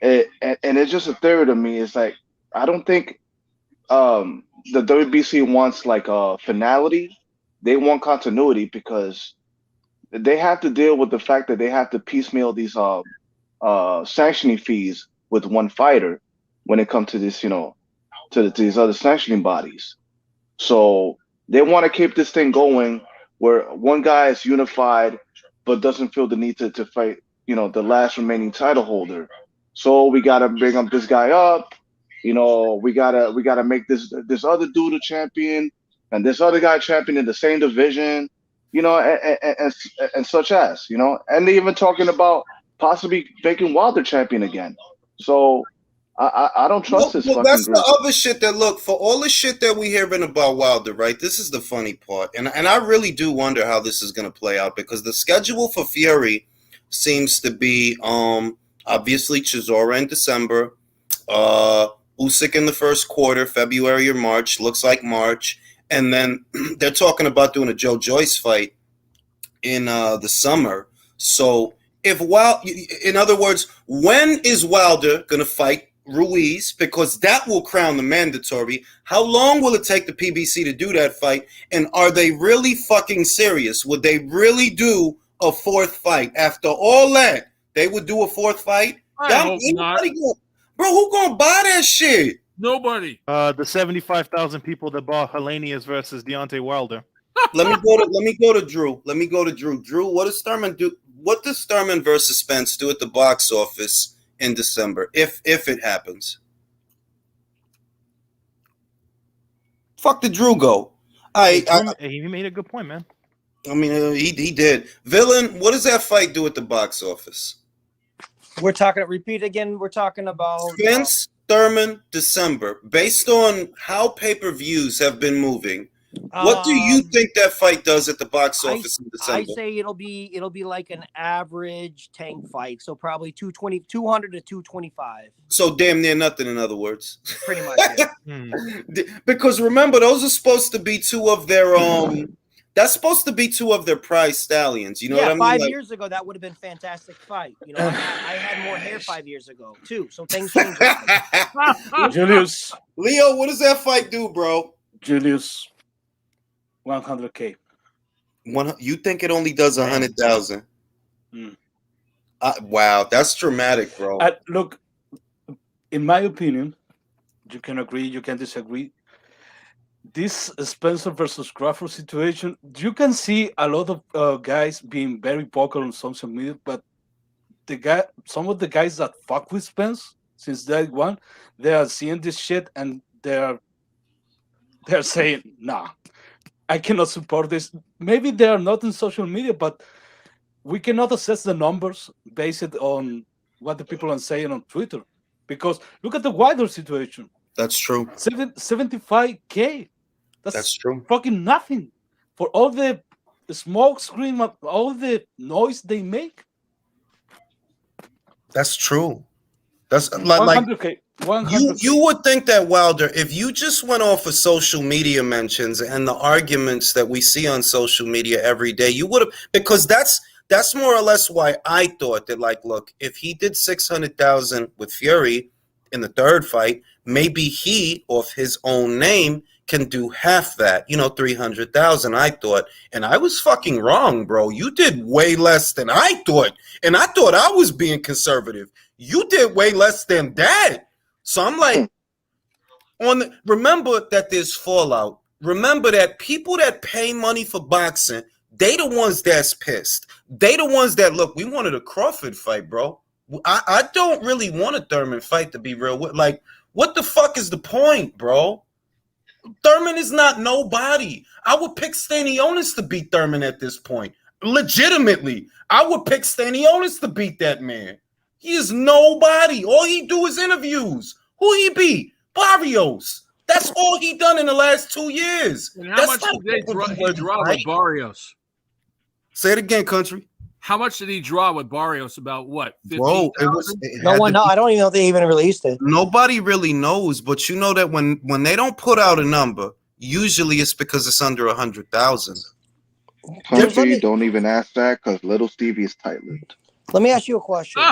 and it's just a theory to me. It's like I don't think the WBC wants like a finality. They want continuity because they have to deal with the fact that they have to piecemeal these sanctioning fees with one fighter when it comes to this, to these other sanctioning bodies. So they want to keep this thing going where one guy is unified but doesn't feel the need to fight, the last remaining title holder. So we got to bring up this guy up. We gotta make this other dude a champion and this other guy champion in the same division, and such as, and they even talking about possibly making Wilder champion again. So I don't trust this fucking that's group. the other shit that, look, for all the shit that we hearing about Wilder, right? This is the funny part. And I really do wonder how this is going to play out, because the schedule for Fury seems to be obviously Chisora in December, Usyk in the first quarter, February or March, looks like March. And then they're talking about doing a Joe Joyce fight in the summer. So in other words, when is Wilder going to fight Ruiz? Because that will crown the mandatory. How long will it take the PBC to do that fight? And are they really fucking serious? Would they really do a fourth fight? After all that, they would do a fourth fight? I hope not. Bro, who gonna buy that shit? Nobody. The 75,000 people that bought Helenius versus Deontay Wilder. Let me go to Drew. Drew, what does Thurman do? What does Thurman versus Spence do at the box office in December, if it happens? Fuck did Drew go? He made a good point, man. I mean, he did. Villain, what does that fight do at the box office? We're talking. Repeat again. We're talking about Spence, Thurman, December. Based on how pay-per-views have been moving, what do you think that fight does at the box office in December? I say it'll be like an average tank fight, so probably 200 to 225. So damn near nothing, in other words. Pretty much. Yeah. Because remember, those are supposed to be two of their That's supposed to be two of their prize stallions. You know what I mean? 5 years ago, that would have been a fantastic fight. You know, I had more hair 5 years ago too, so things change. Julius, Leo, what does that fight do, bro? Julius, 100K. You think it only does 100,000? Wow, that's dramatic, bro. Look, in my opinion, you can agree, you can disagree. This Spencer versus Crawford situation, you can see a lot of guys being very vocal on social media, but some of the guys that fuck with Spence since day one, they are seeing this shit and they're saying, nah, I cannot support this. Maybe they are not in social media, but we cannot assess the numbers based on what the people are saying on Twitter. Because look at the Wilder situation. That's true. 75K. That's true. Fucking nothing for all the smoke screen, all the noise they make. That's true. That's like 100K. 100K. You would think that Wilder, if you just went off of social media mentions and the arguments that we see on social media every day, you would have, because that's more or less why I thought that, like, look, if he did 600,000 with Fury in the third fight, maybe he, off his own name, can do half that, 300,000, I thought. And I was fucking wrong, bro. You did way less than I thought. And I thought I was being conservative. You did way less than that. So I'm like, remember that there's fallout. Remember that people that pay money for boxing, they the ones that's pissed. They the ones that, look, we wanted a Crawford fight, bro. I don't really want a Thurman fight, to be real. Like, what the fuck is the point, bro? Thurman is not nobody. I would pick Stanionis to beat Thurman at this point. Legitimately. I would pick Stanionis to beat that man. He is nobody. All he do is interviews. Who he beat? Barrios. That's all he done in the last 2 years. And how much did he draw with Barrios? Say it again, country. How much did he draw with Barrios? About what? 15, bro, no one know. I don't even know if they even released it. Nobody really knows, but you know that when they don't put out a number, usually it's because it's under 100,000. Country, don't even ask that because little Stevie is tight-lipped. Let me ask you a question.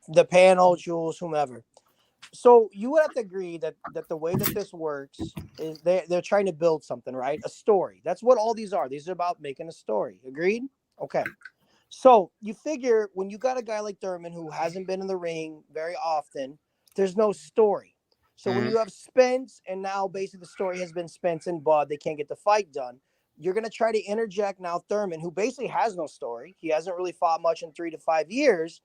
The panel, Jules, whomever. So you would have to agree that the way that this works is they're trying to build something, right? A story. That's what all these are. These are about making a story. Agreed? Okay. So you figure when you got a guy like Thurman who hasn't been in the ring very often, there's no story. So when you have Spence, and now basically the story has been Spence and Bud, they can't get the fight done. You're going to try to interject now Thurman, who basically has no story. He hasn't really fought much in 3 to 5 years.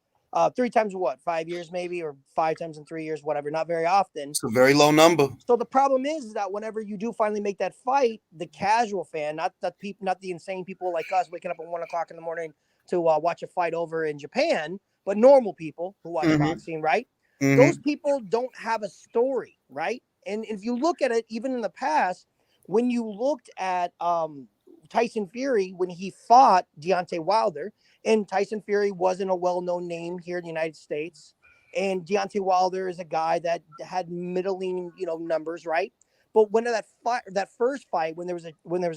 3 times what? 5 years maybe, or 5 times in 3 years, whatever. Not very often. It's a very low number. So the problem is that whenever you do finally make that fight, the casual fan, not the insane people like us waking up at 1 o'clock in the morning to watch a fight over in Japan, but normal people who watch boxing, right? Those people don't have a story, right? And if you look at it, even in the past, when you looked at Tyson Fury, when he fought Deontay Wilder, and Tyson Fury wasn't a well-known name here in the United States, and Deontay Wilder is a guy that had middling, numbers, right? But when that first fight, when there was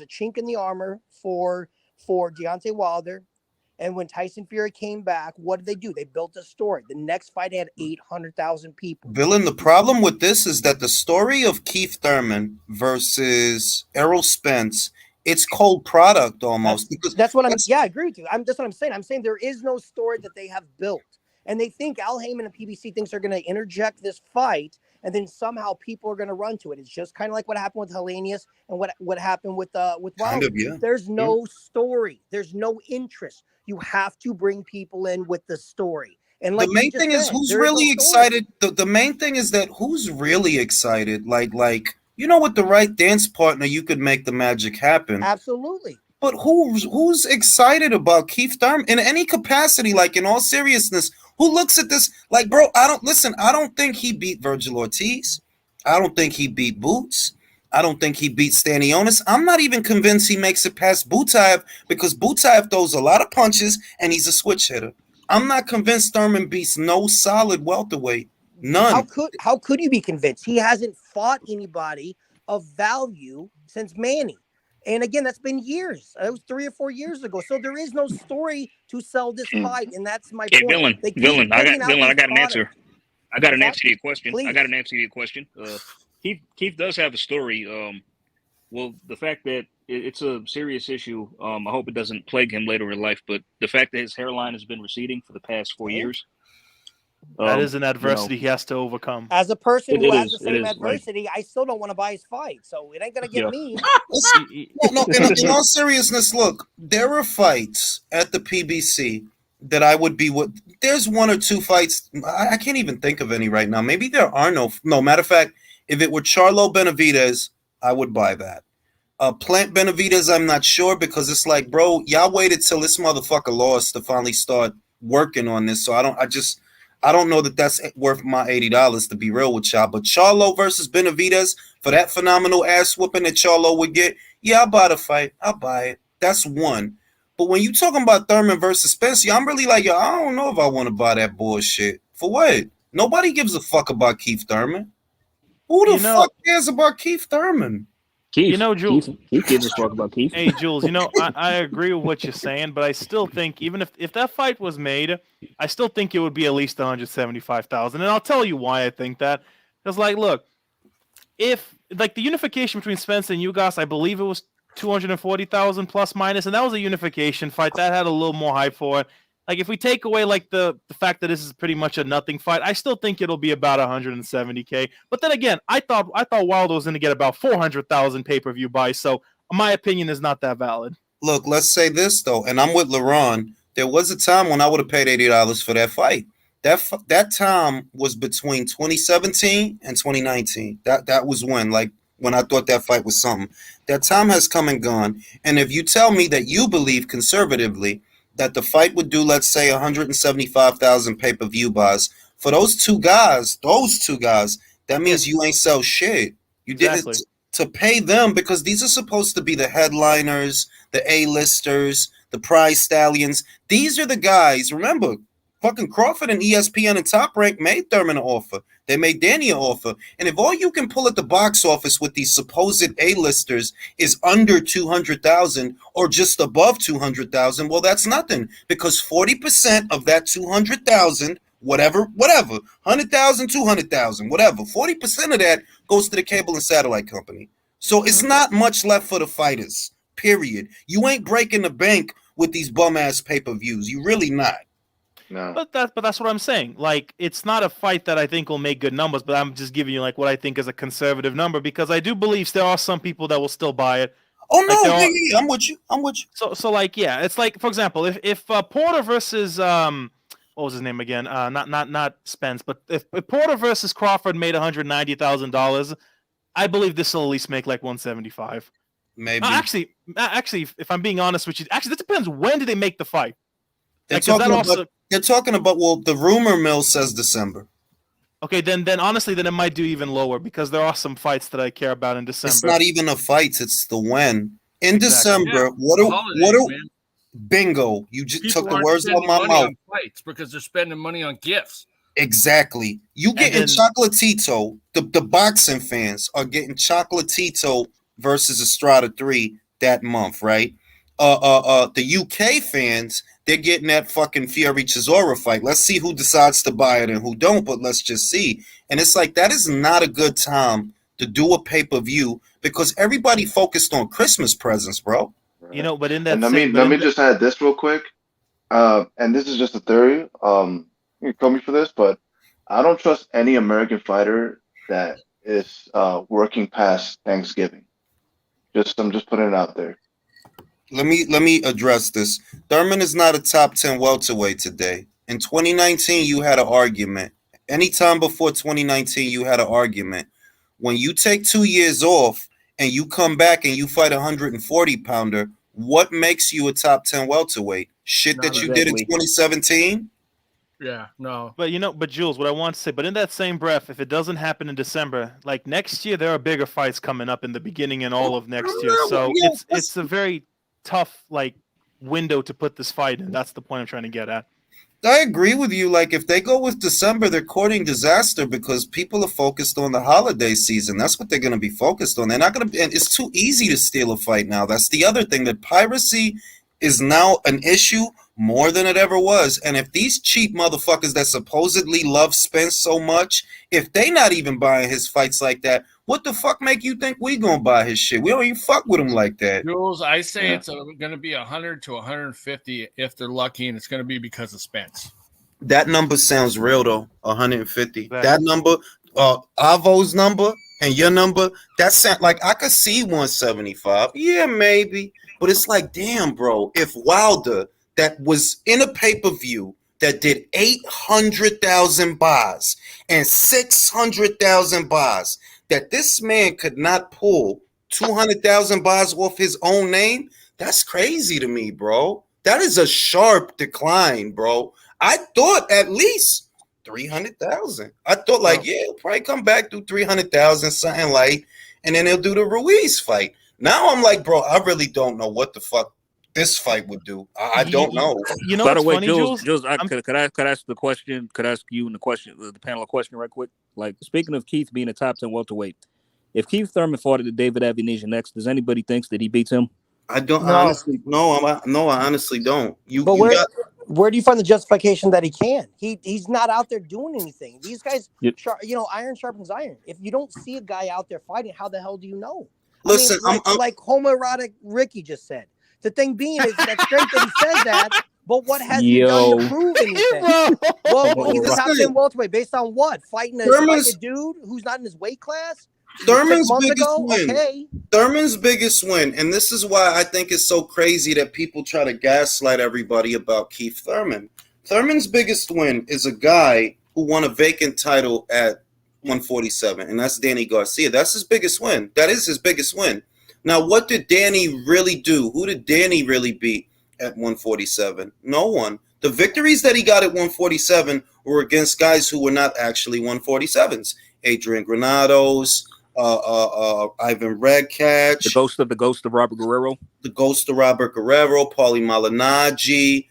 a chink in the armor for Deontay Wilder, And when Tyson Fury came back, what did they do? They built a story. The next fight had 800,000 people. Villain, the problem with this is that the story of Keith Thurman versus Errol Spence, it's cold product almost. That's what I'm. Yeah, I agree with you. That's what I'm saying. I'm saying there is no story that they have built, and they think Al Heyman and PBC thinks they're going to interject this fight, and then somehow people are going to run to it. It's just kind of like what happened with Hellenius and what happened with Wilder. Kind of, yeah. There's no story. There's no interest. You have to bring people in with the story. And like the main thing is who's really excited. The main thing is that who's really excited. Like with the right dance partner, you could make the magic happen. Absolutely. But who's excited about Keith Thurman in any capacity? Like in all seriousness, who looks at this like, bro? I don't think he beat Virgil Ortiz. I don't think he beat Boots. I don't think he beat Stanionis. I'm not even convinced he makes it past Butaev because Butaev throws a lot of punches and he's a switch hitter. I'm not convinced Thurman beats no solid welterweight. None. How could you be convinced? He hasn't fought anybody of value since Manny. And again, that's been years. It was 3 or 4 years ago. So there is no story to sell this fight, and that's my point. Villain, I got an answer. I got an answer to your question. Please. I got an answer to your question. Keith does have a story. Well, the fact that it's a serious issue, I hope it doesn't plague him later in life, but the fact that his hairline has been receding for the past 4 years. That is an adversity he has to overcome. As a person who has the same adversity, I still don't want to buy his fight, so it ain't going to get me. No, in all seriousness, look, there are fights at the PBC that I would be with. There's 1 or 2 fights. I can't even think of any right now. Maybe there are no. Matter of fact, if it were Charlo Benavidez, I would buy that. Plant Benavidez, I'm not sure because it's like, bro, y'all waited till this motherfucker lost to finally start working on this. So I don't know that that's worth my $80 to be real with y'all. But Charlo versus Benavidez for that phenomenal ass whooping that Charlo would get, yeah, I'll buy the fight. I'll buy it. That's one. But when you talking about Thurman versus Spence, I'm really like, yo, I don't know if I want to buy that bullshit. For what? Nobody gives a fuck about Keith Thurman. Who the fuck cares about Keith Thurman? Keith, Jules. Keith gives a fuck about Keith. Hey, Jules, I agree with what you're saying, but I still think even if that fight was made, I still think it would be at least $175,000. And I'll tell you why I think that. Because, look, if the unification between Spence and Ugas, I believe it was 240,000 plus minus, and that was a unification fight that had a little more hype for it. If we take away the fact that this is pretty much a nothing fight, I still think it'll be about 170K. But then again, I thought Wilder was going to get about 400,000 pay-per-view buys. So my opinion is not that valid. Look, let's say this though, and I'm with LeRon. There was a time when I would have paid $80 for that fight. That time was between 2017 and 2019. That was when I thought that fight was something. That time has come and gone. And if you tell me that you believe conservatively that the fight would do, let's say, 175,000 pay-per-view buys for those two guys, that means you ain't sell shit. You didn't to pay them because these are supposed to be the headliners, the A-listers, the prize stallions. These are the guys. Remember, fucking Crawford and ESPN and Top Rank made Thurman an offer. They made Danny an offer. And if all you can pull at the box office with these supposed A-listers is under 200,000 or just above 200,000, well, that's nothing because 40% of that 200,000, whatever, 100,000, 200,000, whatever, 40% of that goes to the cable and satellite company. So it's not much left for the fighters, period. You ain't breaking the bank with these bum-ass pay-per-views. You really not. No. But that's what I'm saying. It's not a fight that I think will make good numbers, but I'm just giving you what I think is a conservative number because I do believe there are some people that will still buy it. Oh no, yeah, I'm with you. So yeah, it's for example, if Porter versus what was his name again? Not Spence, but if Porter versus Crawford made $190,000, I believe this will at least make $175. Maybe. Actually, if I'm being honest with you, that depends. When did they make the fight? They're talking about, well, the rumor mill says December. Okay, then honestly, it might do even lower because there are some fights that I care about in December. It's not even the fights; it's the when. In December, what? Bingo! You just took the words out of my mouth. Fights because they're spending money on gifts. Exactly. You getting Chocolatito? The boxing fans are getting Chocolatito versus Estrada 3 that month, right? The UK fans, they're getting that fucking Fury Chisora fight. Let's see who decides to buy it and who don't, but let's just see. And it's like, that is not a good time to do a pay-per-view because everybody focused on Christmas presents, bro. You know, but in that and let me just add this real quick. And this is just a theory. You can call me for this, but I don't trust any American fighter that is working past Thanksgiving. I'm just putting it out there. Let me address this. Thurman is not a top 10 welterweight today. In 2019, you had an argument. Anytime before 2019, you had an argument. When you take 2 years off and you come back and you fight a 140-pounder, what makes you a top 10 welterweight? Shit that you did in 2017? Yeah, no. But Jules, what I want to say, but in that same breath, if it doesn't happen in December, like next year, there are bigger fights coming up in the beginning and all of next year. So it's a very tough window to put this fight in. That's the point I'm trying to get at. I agree with you. Like, if they go with December, they're courting disaster because people are focused on the holiday season. That's what they're going to be focused on. They're not going to be, and it's too easy to steal a fight now. That's the other thing, that piracy is now an issue more than it ever was. And if these cheap motherfuckers that supposedly love Spence so much, if they not even buying his fights like that, what the fuck make you think we gonna buy his shit? We don't even fuck with him like that. Jules, I say it's going to be 100 to 150 if they're lucky, and it's going to be because of Spence. That number sounds real though, 150. That number, Avo's number and your number, that sound like I could see 175. Yeah, maybe. But it's like, damn, bro, if Wilder, that was in a pay-per-view that did 800,000 buys and 600,000 buys, that this man could not pull 200,000 buys off his own name, that's crazy to me, bro. That is a sharp decline, bro. I thought at least 300,000. I thought he'll probably come back through 300,000, something like, and then he'll do the Ruiz fight. Now I'm like, bro, I really don't know what the fuck this fight would do. I don't know. You know, by the way, Jules, could I ask the question? Could I ask you and the panel a question right quick? Like, speaking of Keith being a top 10 welterweight, if Keith Thurman fought at the David Avinesian next, does anybody think that he beats him? I don't honestly. No, I honestly don't. Where do you find the justification that he can? He's not out there doing anything. These guys, iron sharpens iron. If you don't see a guy out there fighting, how the hell do you know? Listen, like homoerotic Ricky just said. The thing being is that's great that he says that, but what has he done to prove anything? Well, he's a top 10 welterweight based on what? Fighting a dude who's not in his weight class? Thurman's biggest win. Okay. Thurman's biggest win, and this is why I think it's so crazy that people try to gaslight everybody about Keith Thurman. Thurman's biggest win is a guy who won a vacant title at 147, and that's Danny Garcia. That's his biggest win. That is his biggest win. Now, what did Danny really do? Who did Danny really beat at 147? No one. The victories that he got at 147 were against guys who were not actually 147s. Adrian Granados, Ivan Redcatch. The ghost of Robert Guerrero. The ghost of Robert Guerrero, Paulie Malignaggi.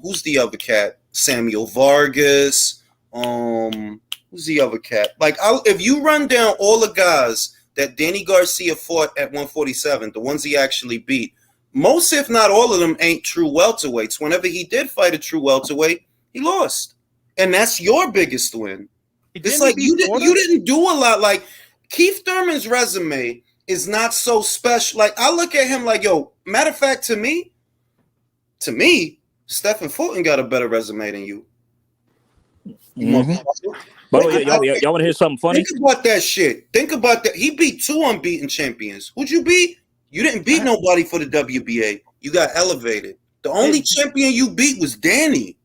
Who's the other cat? Samuel Vargas. Who's the other cat? If you run down all the guys that Danny Garcia fought at 147, the ones he actually beat, most, if not all of them, ain't true welterweights. Whenever he did fight a true welterweight, he lost. And that's your biggest win. It's like you didn't do a lot. Like, Keith Thurman's resume is not so special. Like, I look at him like, yo, matter of fact, to me, Stephen Fulton got a better resume than you. But y'all want to hear something funny? Think about that shit. Think about that. He beat 2 unbeaten champions. Who'd you beat? You didn't beat nobody for the WBA. You got elevated. The only champion you beat was Danny.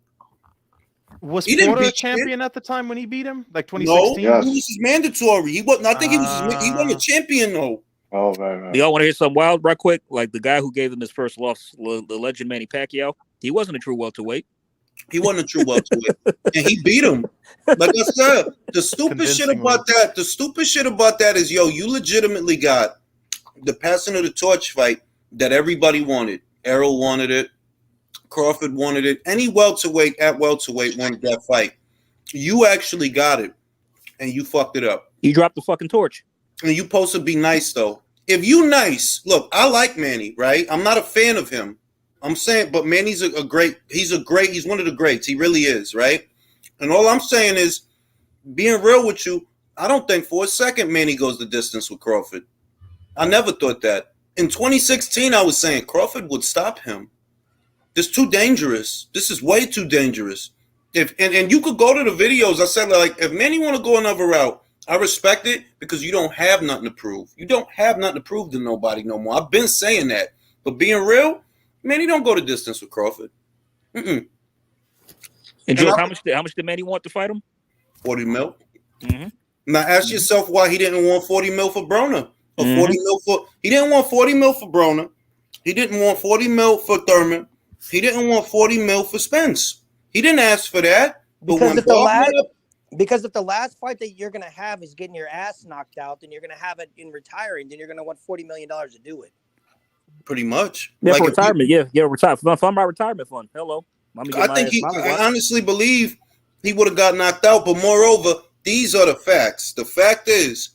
Was Porter a champion at the time when he beat him? Like 2016? No, he was mandatory. He wasn't. I think he won a champion though. Oh, right. Do y'all want to hear something wild right quick? Like the guy who gave him his first loss, the legend Manny Pacquiao, he wasn't a true welterweight. He wasn't a true welterweight, and he beat him. Like I said, the stupid shit about that is, yo, you legitimately got the passing of the torch fight that everybody wanted. Errol wanted it. Crawford wanted it. Any welterweight at welterweight wanted that fight. You actually got it, and you fucked it up. You dropped the fucking torch. And you supposed to be nice, though. If you nice, look, I like Manny, right? I'm not a fan of him. I'm saying, but Manny's a great. He's one of the greats. He really is, right? And all I'm saying is, being real with you, I don't think for a second Manny goes the distance with Crawford. I never thought that. In 2016, I was saying Crawford would stop him. This is too dangerous. This is way too dangerous. And you could go to the videos. I said, like, if Manny want to go another route, I respect it because you don't have nothing to prove. You don't have nothing to prove to nobody no more. I've been saying that. But being real, Manny don't go the distance with Crawford. And Joe, how much did Manny want to fight him? 40 mil. Mm-hmm. Now ask yourself why he didn't want 40 mil for Broner. Or 40 mil for he didn't want 40 mil for Broner. He didn't want 40 mil for Thurman. He didn't want 40 mil for Spence. He didn't ask for that. Because if the last fight that you're gonna have is getting your ass knocked out, then you're gonna have it in retiring, then you're gonna want $40 million to do it. Pretty much. Yeah, like for retirement. Retire. Fund my retirement fund. Hello. I honestly believe he would have got knocked out, but moreover, these are the facts. The fact is,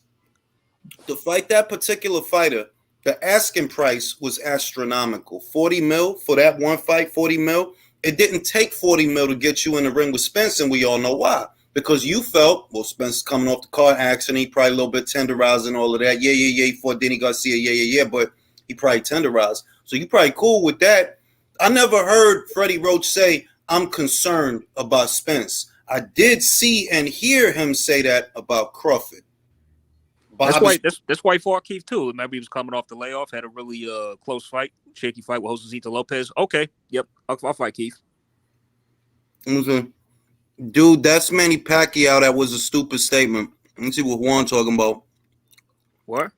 to fight that particular fighter, the asking price was astronomical. 40 mil for that one fight, 40 mil. It didn't take 40 mil to get you in the ring with Spence, and we all know why. Because you felt, well, Spence coming off the car accident, he probably a little bit tenderized and all of that. Yeah, he fought Denny Garcia, yeah, but he probably tenderized. So you probably cool with that. I never heard Freddie Roach say, I'm concerned about Spence. I did see and hear him say that about Crawford. That's why he fought Keith too. Remember, he was coming off the layoff, had a really close fight, shaky fight with Josecito Lopez. Okay, yep, I'll fight Keith. Dude, that's Manny Pacquiao. That was a stupid statement. Let's see what Juan talking about. What?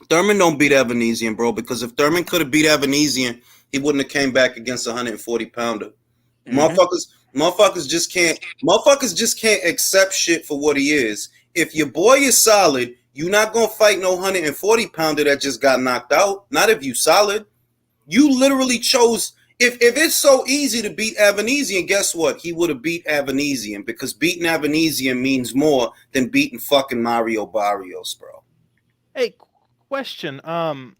Thurman don't beat Evanesian, bro, because if Thurman could have beat Evanesian, he wouldn't have came back against a 140-pounder. Motherfuckers just can't accept shit for what he is. If your boy is solid, you're not gonna fight no 140-pounder that just got knocked out. Not if you solid. You literally chose. If it's so easy to beat Evanesian, guess what? He would have beat Evanesian because beating Evanesian means more than beating fucking Mario Barrios, bro. Hey, question. Thurman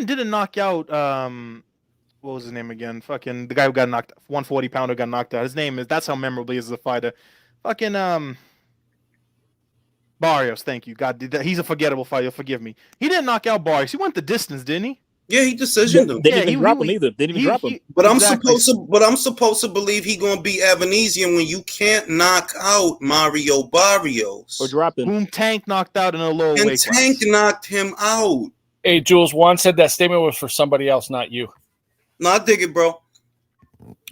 didn't knock out what was his name again? Fucking the guy who got knocked 140-pounder got knocked out. His name is that's how memorable he is as a fighter. Fucking Barrios, thank you. God, he's a forgettable fighter. Forgive me. He didn't knock out Barrios. He went the distance, didn't he? Yeah, he decisioned him. Didn't even drop him either. Didn't even drop him. But I'm supposed to believe he gonna beat Evanesian when you can't knock out Mario Barrios or drop him. Whom Tank knocked out in a lower weight class. Tank knocked him out. Hey, Jules, Juan said that statement was for somebody else, not you. No, I dig it, bro.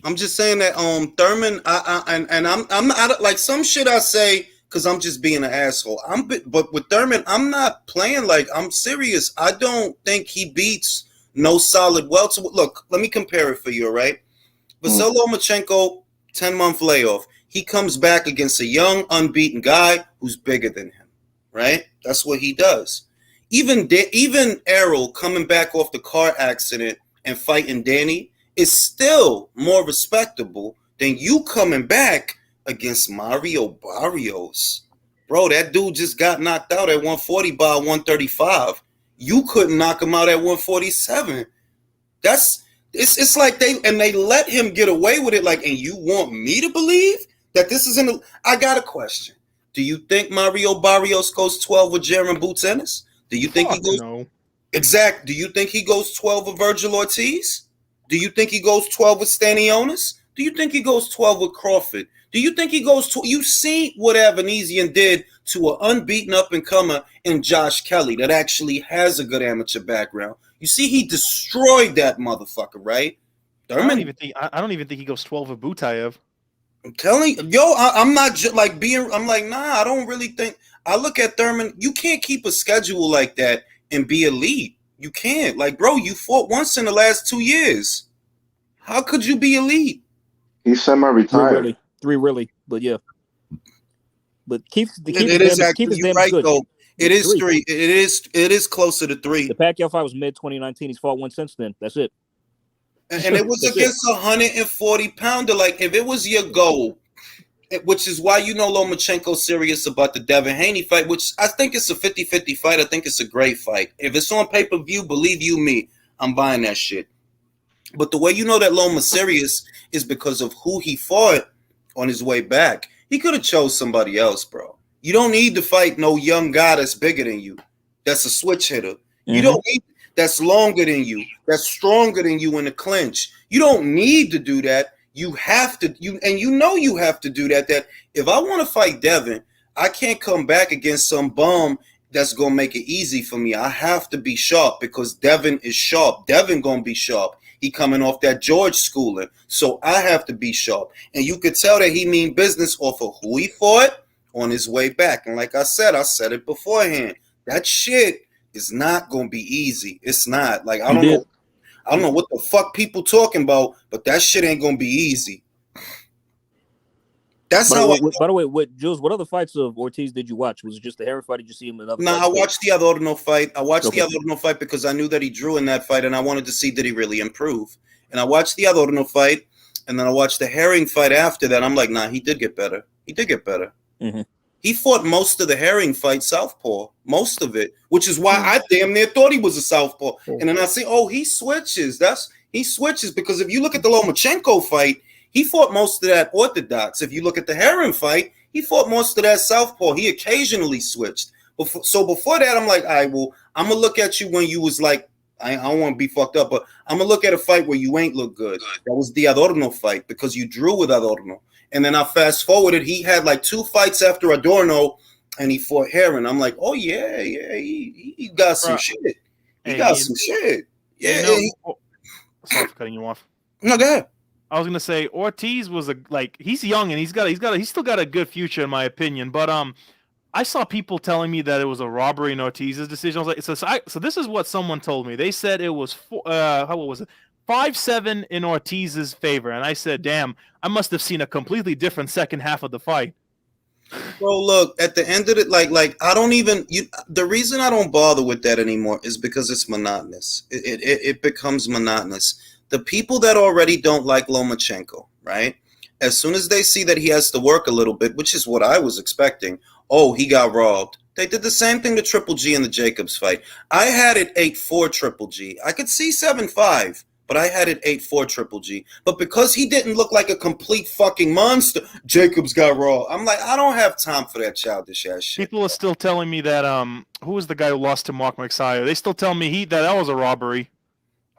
I'm just saying that Thurman, I'm not like some shit I say because I'm just being an asshole. But with Thurman, I'm not playing like I'm serious. I don't think he beats no solid welter. Look, let me compare it for you, all right? Vasyl Lomachenko, 10-month layoff. He comes back against a young, unbeaten guy who's bigger than him, right? That's what he does. Even Errol coming back off the car accident and fighting Danny is still more respectable than you coming back against Mario Barrios. Bro, that dude just got knocked out at 140 by 135. You couldn't knock him out at 147. It's like they let him get away with it. Like, and you want me to believe that this is I got a question. Do you think Mario Barrios goes 12 with Jaron Boots Ennis? Do you think he goes? No. Exact. Do you think he goes 12 with Virgil Ortiz? Do you think he goes 12 with Stanionis? Do you think he goes 12 with Crawford? Do you think he goes to? You see what Evanesian did to an unbeaten up-and-comer in Josh Kelly that actually has a good amateur background. You see, he destroyed that motherfucker, right? Thurman, I don't even think he goes 12 with Butayev. I'm telling you, I'm not just like being. I'm like, nah, I don't really think. I look at Thurman. You can't keep a schedule like that and be elite. You can't. Like, bro, you fought once in the last 2 years. How could you be elite? He's semi-retired. Three really, but yeah. But Keith is right, good. Though. It is 3. It is closer to 3. The Pacquiao fight was mid-2019. He's fought one since then. That's it. And it was against a 140-pounder. Like, if it was your goal, which is why you know Lomachenko's serious about the Devin Haney fight, which I think it's a 50-50 fight. I think it's a great fight. If it's on pay-per-view, believe you me, I'm buying that shit. But the way you know that Loma's serious is because of who he fought on his way back. He could have chose somebody else, bro. You don't need to fight no young guy that's bigger than you. That's a switch hitter. You don't need that's longer than you. That's stronger than you in the clinch. You don't need to do that. You have to. You have to do that. That if I want to fight Devin, I can't come back against some bum that's gonna make it easy for me. I have to be sharp because Devin is sharp. Devin gonna be sharp. He coming off that George schooling, so I have to be sharp. And you could tell that he mean business off of who he fought on his way back. And like I said it beforehand. That shit is not gonna be easy. It's not. Like I don't know what the fuck people talking about, but that shit ain't gonna be easy. That's by how. By the way, Jules, what other fights of Ortiz did you watch? Was it just the Herring fight? Did you see him in another? No, I watched the Adorno fight. I watched the Adorno fight because I knew that he drew in that fight, and I wanted to see did he really improve. And I watched the Adorno fight, and then I watched the Herring fight after that. I'm like, nah, he did get better. Mm-hmm. He fought most of the Herring fight southpaw, most of it, which is why I damn near thought he was a southpaw. And then I say, oh, he switches. He switches because if you look at the Lomachenko fight, he fought most of that orthodox. If you look at the Herring fight, he fought most of that southpaw. He occasionally switched. So before that, I'm like, all right, well, I'm going to look at you when you was like, I don't want to be fucked up, but I'm going to look at a fight where you ain't look good. That was the Adorno fight because you drew with Adorno. And then I fast forwarded. He had like 2 fights after Adorno, and he fought Herring. I'm like, oh, yeah, he got some shit. He got some shit. Yeah. Sorry for cutting you off. No, go ahead. I was gonna say Ortiz was he's young and he's still got a good future in my opinion. But I saw people telling me that it was a robbery in Ortiz's decision. I was like, so this is what someone told me. They said it was what was it? 5-7 in Ortiz's favor, and I said, damn, I must have seen a completely different second half of the fight. Well, look, at the end of it, like I don't even the reason I don't bother with that anymore is because it's monotonous. It becomes monotonous. The people that already don't like Lomachenko, right? As soon as they see that he has to work a little bit, which is what I was expecting, oh, he got robbed. They did the same thing to Triple G in the Jacobs fight. I had it 8-4 Triple G. I could see 7-5, but I had it 8-4 Triple G. But because he didn't look like a complete fucking monster, Jacobs got robbed. I'm like, I don't have time for that childish ass shit. People are still telling me that who was the guy who lost to Mark McSire? They still tell me that was a robbery.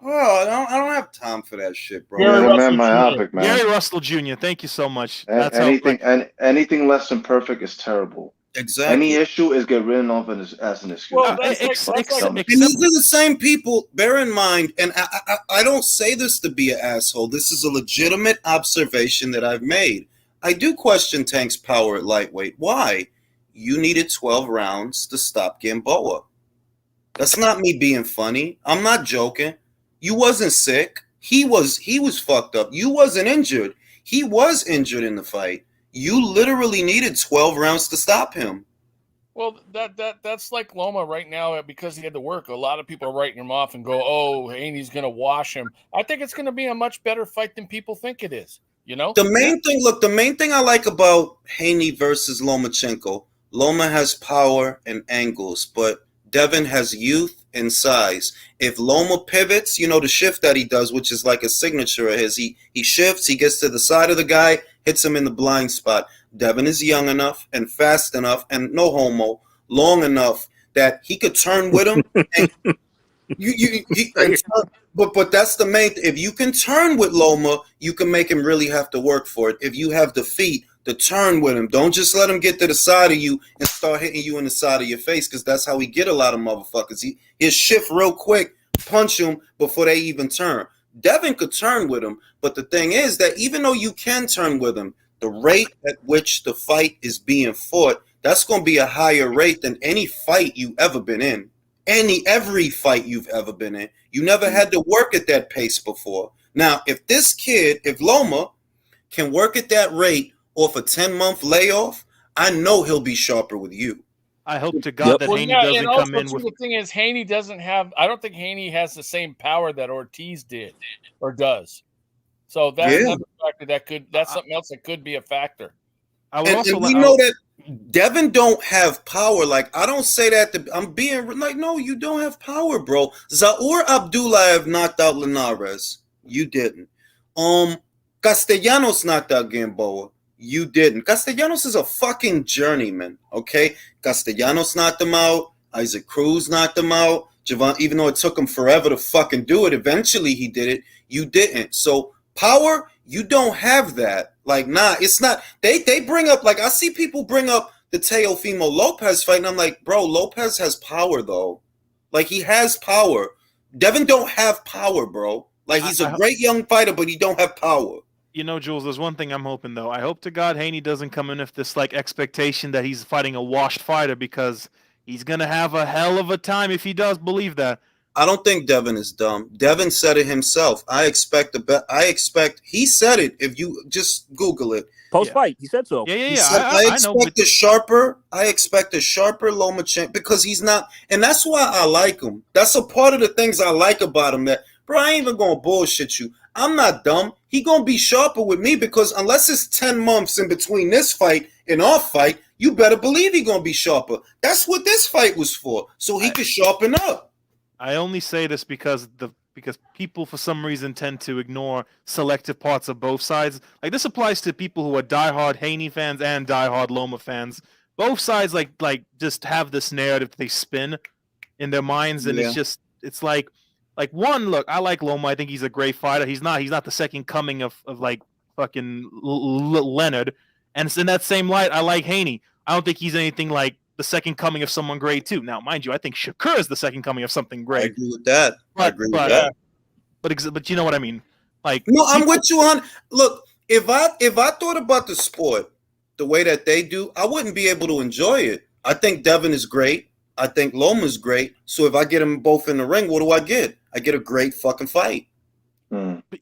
Oh, I don't have time for that shit, bro. Gary Russell Jr. Thank you so much. That's anything less than perfect is terrible. Exactly. Any issue is get written off as an excuse. Well, and these are the same people. Bear in mind, and I don't say this to be an asshole. This is a legitimate observation that I've made. I do question Tank's power at lightweight. Why? You needed 12 rounds to stop Gamboa. That's not me being funny. I'm not joking. You wasn't sick. He was fucked up. You wasn't injured. He was injured in the fight. You literally needed 12 rounds to stop him. Well, that's like Loma right now because he had to work. A lot of people are writing him off and go, "Oh, Haney's going to wash him." I think it's going to be a much better fight than people think it is. You know, the main thing I like about Haney versus Lomachenko, Loma has power and angles, but Devin has youth and size. If Loma pivots, you know, the shift that he does, which is like a signature of his, he shifts, he gets to the side of the guy, hits him in the blind spot. Devin is young enough and fast enough and no homo, long enough that he could turn with him. And but that's the main. If you can turn with Loma, you can make him really have to work for it. If you have the feet to turn with him, don't just let him get to the side of you and start hitting you in the side of your face, because that's how he get a lot of motherfuckers. He'll shift real quick, punch him before they even turn. Devin could turn with him, but the thing is that even though you can turn with him, the rate at which the fight is being fought, that's going to be a higher rate than any fight you've ever been in. Every fight you've ever been in. You never had to work at that pace before. Now, if Loma can work at that rate off a 10-month layoff, I know he'll be sharper with you. I hope to God that Haney doesn't come in with. The thing is, Haney doesn't have. I don't think Haney has the same power that Ortiz did or does. So that's another factor that's something else that could be a factor. We know that Devin don't have power. Like, I don't say that I'm being like, no, you don't have power, bro. Zaur Abdullayev knocked out Linares. You didn't. Castellanos knocked out Gamboa. You didn't. Castellanos is a fucking journeyman, okay? Castellanos knocked him out. Isaac Cruz knocked him out. Gervonta, even though it took him forever to fucking do it, eventually he did it. You didn't. So power, you don't have that. Like, nah, it's not. They bring up, like, I see people bring up the Teofimo Lopez fight, and I'm like, bro, Lopez has power, though. Like, he has power. Devin don't have power, bro. Like, he's a great young fighter, but he don't have power. You know, Jules, there's one thing I'm hoping, though. I hope to God Haney doesn't come in with this, like, expectation that he's fighting a washed fighter, because he's going to have a hell of a time if he does believe that. I don't think Devin is dumb. Devin said it himself. He said it. If you just Google it. Post-fight, he said so. Yeah. I expect a sharper Loma champ, because he's not, and that's why I like him. That's a part of the things I like about him. That, bro, I ain't even gonna bullshit you. I'm not dumb. He gonna be sharper with me, because unless it's 10 months in between this fight and our fight, you better believe he gonna be sharper. That's what this fight was for, so he could sharpen up. I only say this because people for some reason tend to ignore selective parts of both sides. Like, this applies to people who are diehard Haney fans and diehard Loma fans. Both sides like just have this narrative they spin in their minds, and it's like one, look, I like Loma. I think he's a great fighter. He's not the second coming of like fucking Leonard. And it's in that same light, I like Haney. I don't think he's anything like the second coming of someone great too. Now, mind you, I think Shakur is the second coming of something great. I agree with that. But you know what I mean. Like, no, I'm with you on. Look, if I thought about the sport the way that they do, I wouldn't be able to enjoy it. I think Devin is great. I think Loma's great. So if I get them both in the ring, what do I get? I get a great fucking fight.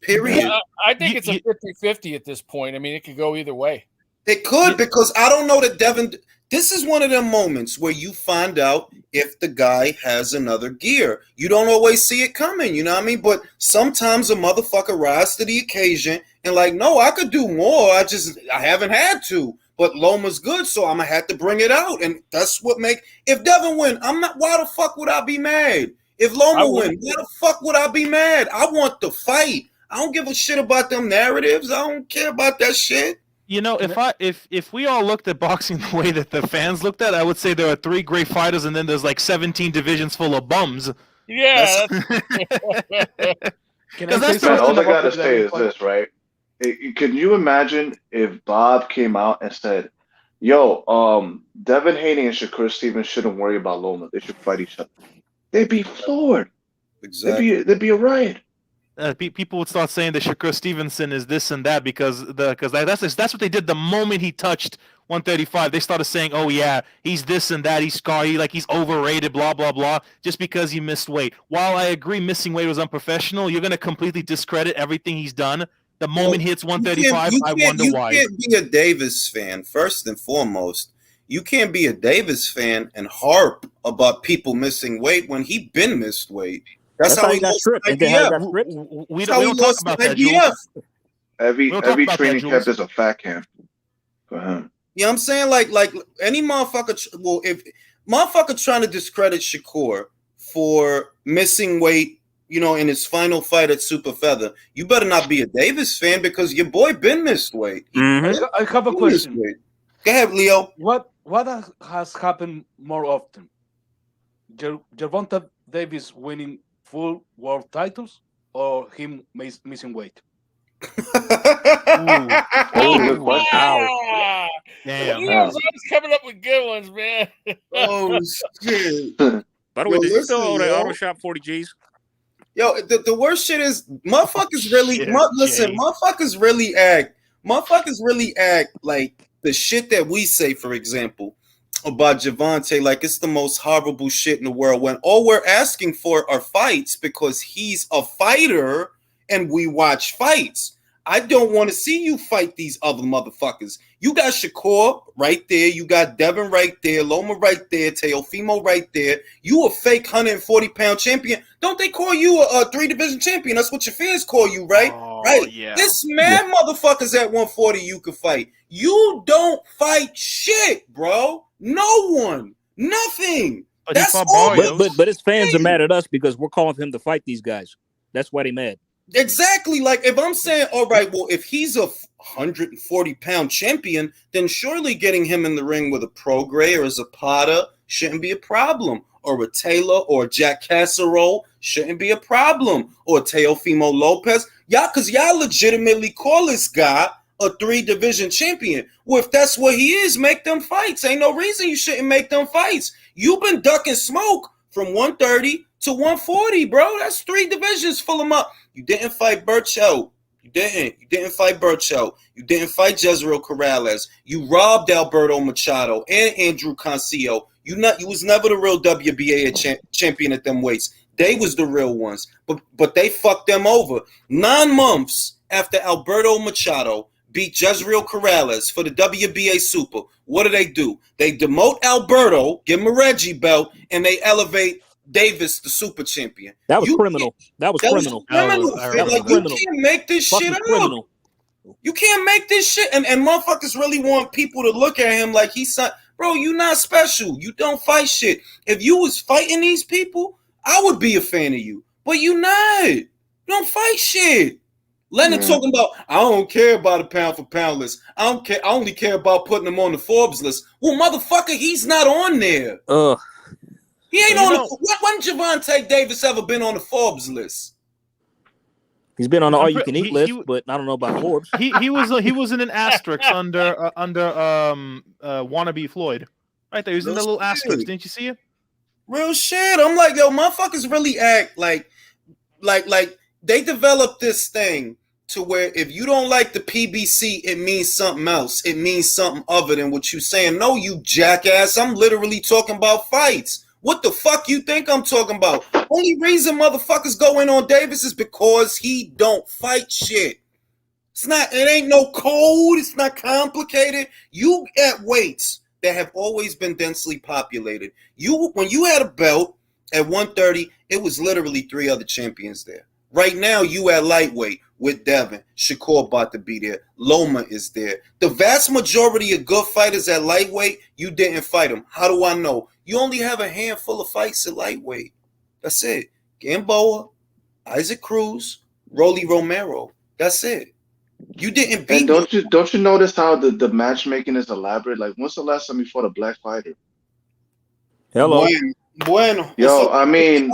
Period. I think it's a 50-50 at this point. I mean, it could go either way. It could, because I don't know that Devin. This is one of them moments where you find out if the guy has another gear. You don't always see it coming, you know what I mean? But sometimes a motherfucker rises to the occasion and like, no, I could do more. I haven't had to. But Loma's good, so I'm gonna have to bring it out. And that's what if Devin win, why the fuck would I be mad? If Loma win, why the fuck would I be mad? I want the fight. I don't give a shit about them narratives. I don't care about that shit. You know, if we all looked at boxing the way that the fans looked at it, I would say there are 3 great fighters, and then there's like 17 divisions full of bums. Yeah. All I gotta say is this, right? Can you imagine if Bob came out and said, "Yo, Devin Haney and Shakur Stevenson shouldn't worry about Loma. They should fight each other." They'd be floored. Exactly. They'd be a riot. People would start saying that Shakur Stevenson is this and that because that's what they did the moment he touched 135. They started saying, "Oh yeah, he's this and that. He's he's overrated, blah blah blah," just because he missed weight. While I agree missing weight was unprofessional, you're gonna completely discredit everything he's done the moment he hits 135. I wonder why. You can't be a Davis fan first and foremost. You can't be a Davis fan and harp about people missing weight when he been missed weight. That's how he got stripped. We don't talk about that, Jules. Every training camp is a fat camp for him. Yeah, I'm saying like any motherfucker. Well, if motherfucker trying to discredit Shakur for missing weight, you know, in his final fight at Super Feather, you better not be a Davis fan because your boy been missed weight. Mm-hmm. I have a question. Go ahead, Leo. What has happened more often? Gervonta Davis winning full world titles or him missing weight? Damn. Leo's always coming up with good ones, man. Oh shit. By the way, did you still owe that auto shop 40 G's? Yo, the worst shit is motherfuckers really motherfuckers really act like the shit that we say, for example, about Gervonta, like it's the most horrible shit in the world when all we're asking for are fights because he's a fighter and we watch fights. I don't want to see you fight these other motherfuckers. You got Shakur right there. You got Devin right there. Loma right there. Teofimo right there. You a fake 140-pound champion. Don't they call you a 3-division champion? That's what your fans call you, right? Right. Yeah. This mad motherfuckers at 140 you can fight. You don't fight shit, bro. No one. Nothing. But That's all. But his fans are mad at us because we're calling for him to fight these guys. That's why they mad. Exactly. Like if I'm saying, all right, well, if he's a 140-pound champion, then surely getting him in the ring with a Prograis or a Zapata shouldn't be a problem. Or a Taylor or a Jack Casserole shouldn't be a problem. Or Teofimo Lopez. Because y'all legitimately call this guy a 3-division champion. Well, if that's what he is, make them fights. Ain't no reason you shouldn't make them fights. You've been ducking smoke from 130 to 140, bro. That's 3 divisions. Fill them up. You didn't fight Burcho. You didn't fight Burcho. You didn't fight Jezreel Corrales. You robbed Alberto Machado and Andrew Concio. You was never the real WBA champion at them weights. They was the real ones. But they fucked them over. 9 months after Alberto Machado beat Jezreel Corrales for the WBA Super, what do? They demote Alberto, give him a Reggie belt, and they elevate Davis, the super champion. That was criminal. That was criminal. You can't make this shit up. You can't make this shit. And motherfuckers really want people to look at him like he's not. Bro, you not special. You don't fight shit. If you was fighting these people, I would be a fan of you. But you not. You don't fight shit. Leonard talking about, I don't care about a pound for pound list. I don't care. I only care about putting him on the Forbes list. Well, motherfucker, he's not on there. He ain't on the. When Gervonta Davis ever been on the Forbes list? He's been on the all-you-can-eat list, but I don't know about Forbes. He was in an asterisk under wannabe Floyd. Right there, he was in the little asterisk. Didn't you see it? Real shit. I'm like, yo, motherfuckers really act like they developed this thing to where if you don't like the PBC, it means something else. It means something other than what you saying. No, you jackass. I'm literally talking about fights. What the fuck you think I'm talking about? Only reason motherfuckers go in on Davis is because he don't fight shit. It ain't no code. It's not complicated. You at weights that have always been densely populated. When you had a belt at 130, it was literally 3 other champions there. Right now, you at lightweight with Devin. Shakur about to be there. Loma is there. The vast majority of good fighters at lightweight, you didn't fight them. How do I know? You only have a handful of fights at lightweight. That's it. Gamboa, Isaac Cruz, Rolly Romero. That's it. You didn't beat. And don't you notice how the matchmaking is elaborate? Like, when's the last time you fought a black fighter? Hello. Bueno. Yo, I mean,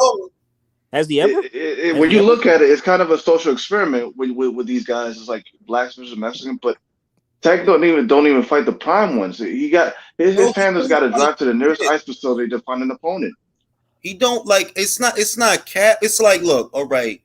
has the ever? When you look at it, it's kind of a social experiment with these guys. It's like blacks versus Mexican, but Tech don't even fight the prime ones. He got his handler's got to drive to the nearest ice facility to find an opponent. He don't like. It's not cap. It's like, look, all right.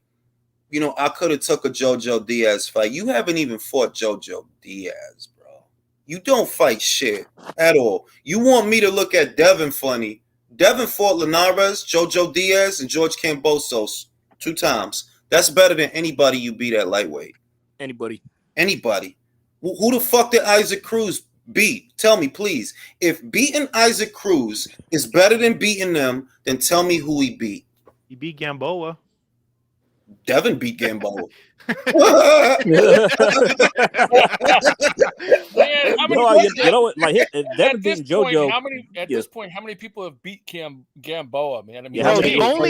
You know, I could have took a JoJo Diaz fight. You haven't even fought JoJo Diaz, bro. You don't fight shit at all. You want me to look at Devin funny? Devin fought Linares, JoJo Diaz, and George Kambosos 2 times. That's better than anybody you beat at lightweight. Anybody. Who the fuck did Isaac Cruz beat? Tell me, please. If beating Isaac Cruz is better than beating them, then tell me who he beat. He beat Gamboa. Devin beat Gamboa. Man, you know what? Like Devin beating JoJo. This point, how many people have beat Gamboa, man? I mean,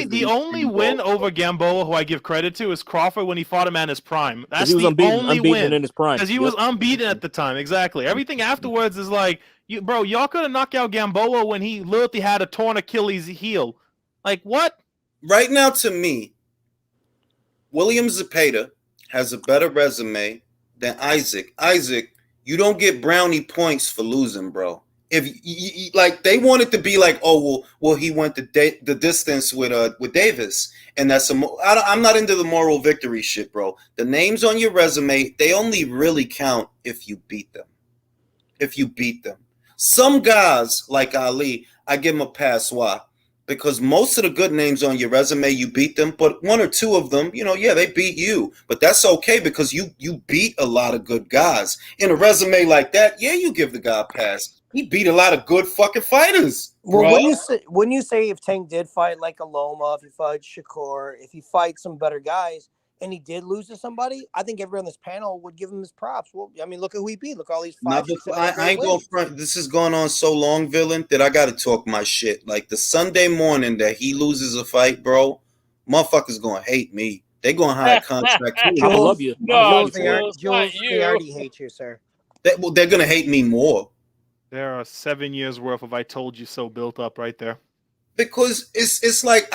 the only win over Gamboa, who I give credit to, is Crawford when he fought him at his prime. That's the only win in his prime because he was unbeaten at the time. Exactly. Everything afterwards is like, y'all could have knocked out Gamboa when he literally had a torn Achilles heel. Like what? Right now, to me, William Zepeda has a better resume than Isaac. Isaac, you don't get brownie points for losing, bro. If like they wanted to be like, oh well, he went the distance with Davis, and that's I'm not into the moral victory shit, bro. The names on your resume, they only really count if you beat them. Some guys like Ali, I give him a pass. Why? because most of the good names on your resume, you beat them, but one or two of them, they beat you. But that's okay because you beat a lot of good guys. In a resume like that, you give the guy a pass. He beat a lot of good fucking fighters. Well, bro. when you say if Tank did fight like a Loma, if he fights Shakur, if he fights some better guys, and he did lose to somebody, I think everyone on this panel would give him his props. Well, I mean, look at who he beat. Look at all these five. I ain't going front. This is going on so long, villain, that I got to talk my shit. Like the Sunday morning that he loses a fight, bro, motherfuckers going to hate me. They going to hire a contract. I love you. Jules, they already hate you, sir. They're going to hate me more. There are 7 years worth of "I told you so" built up right there. Because it's like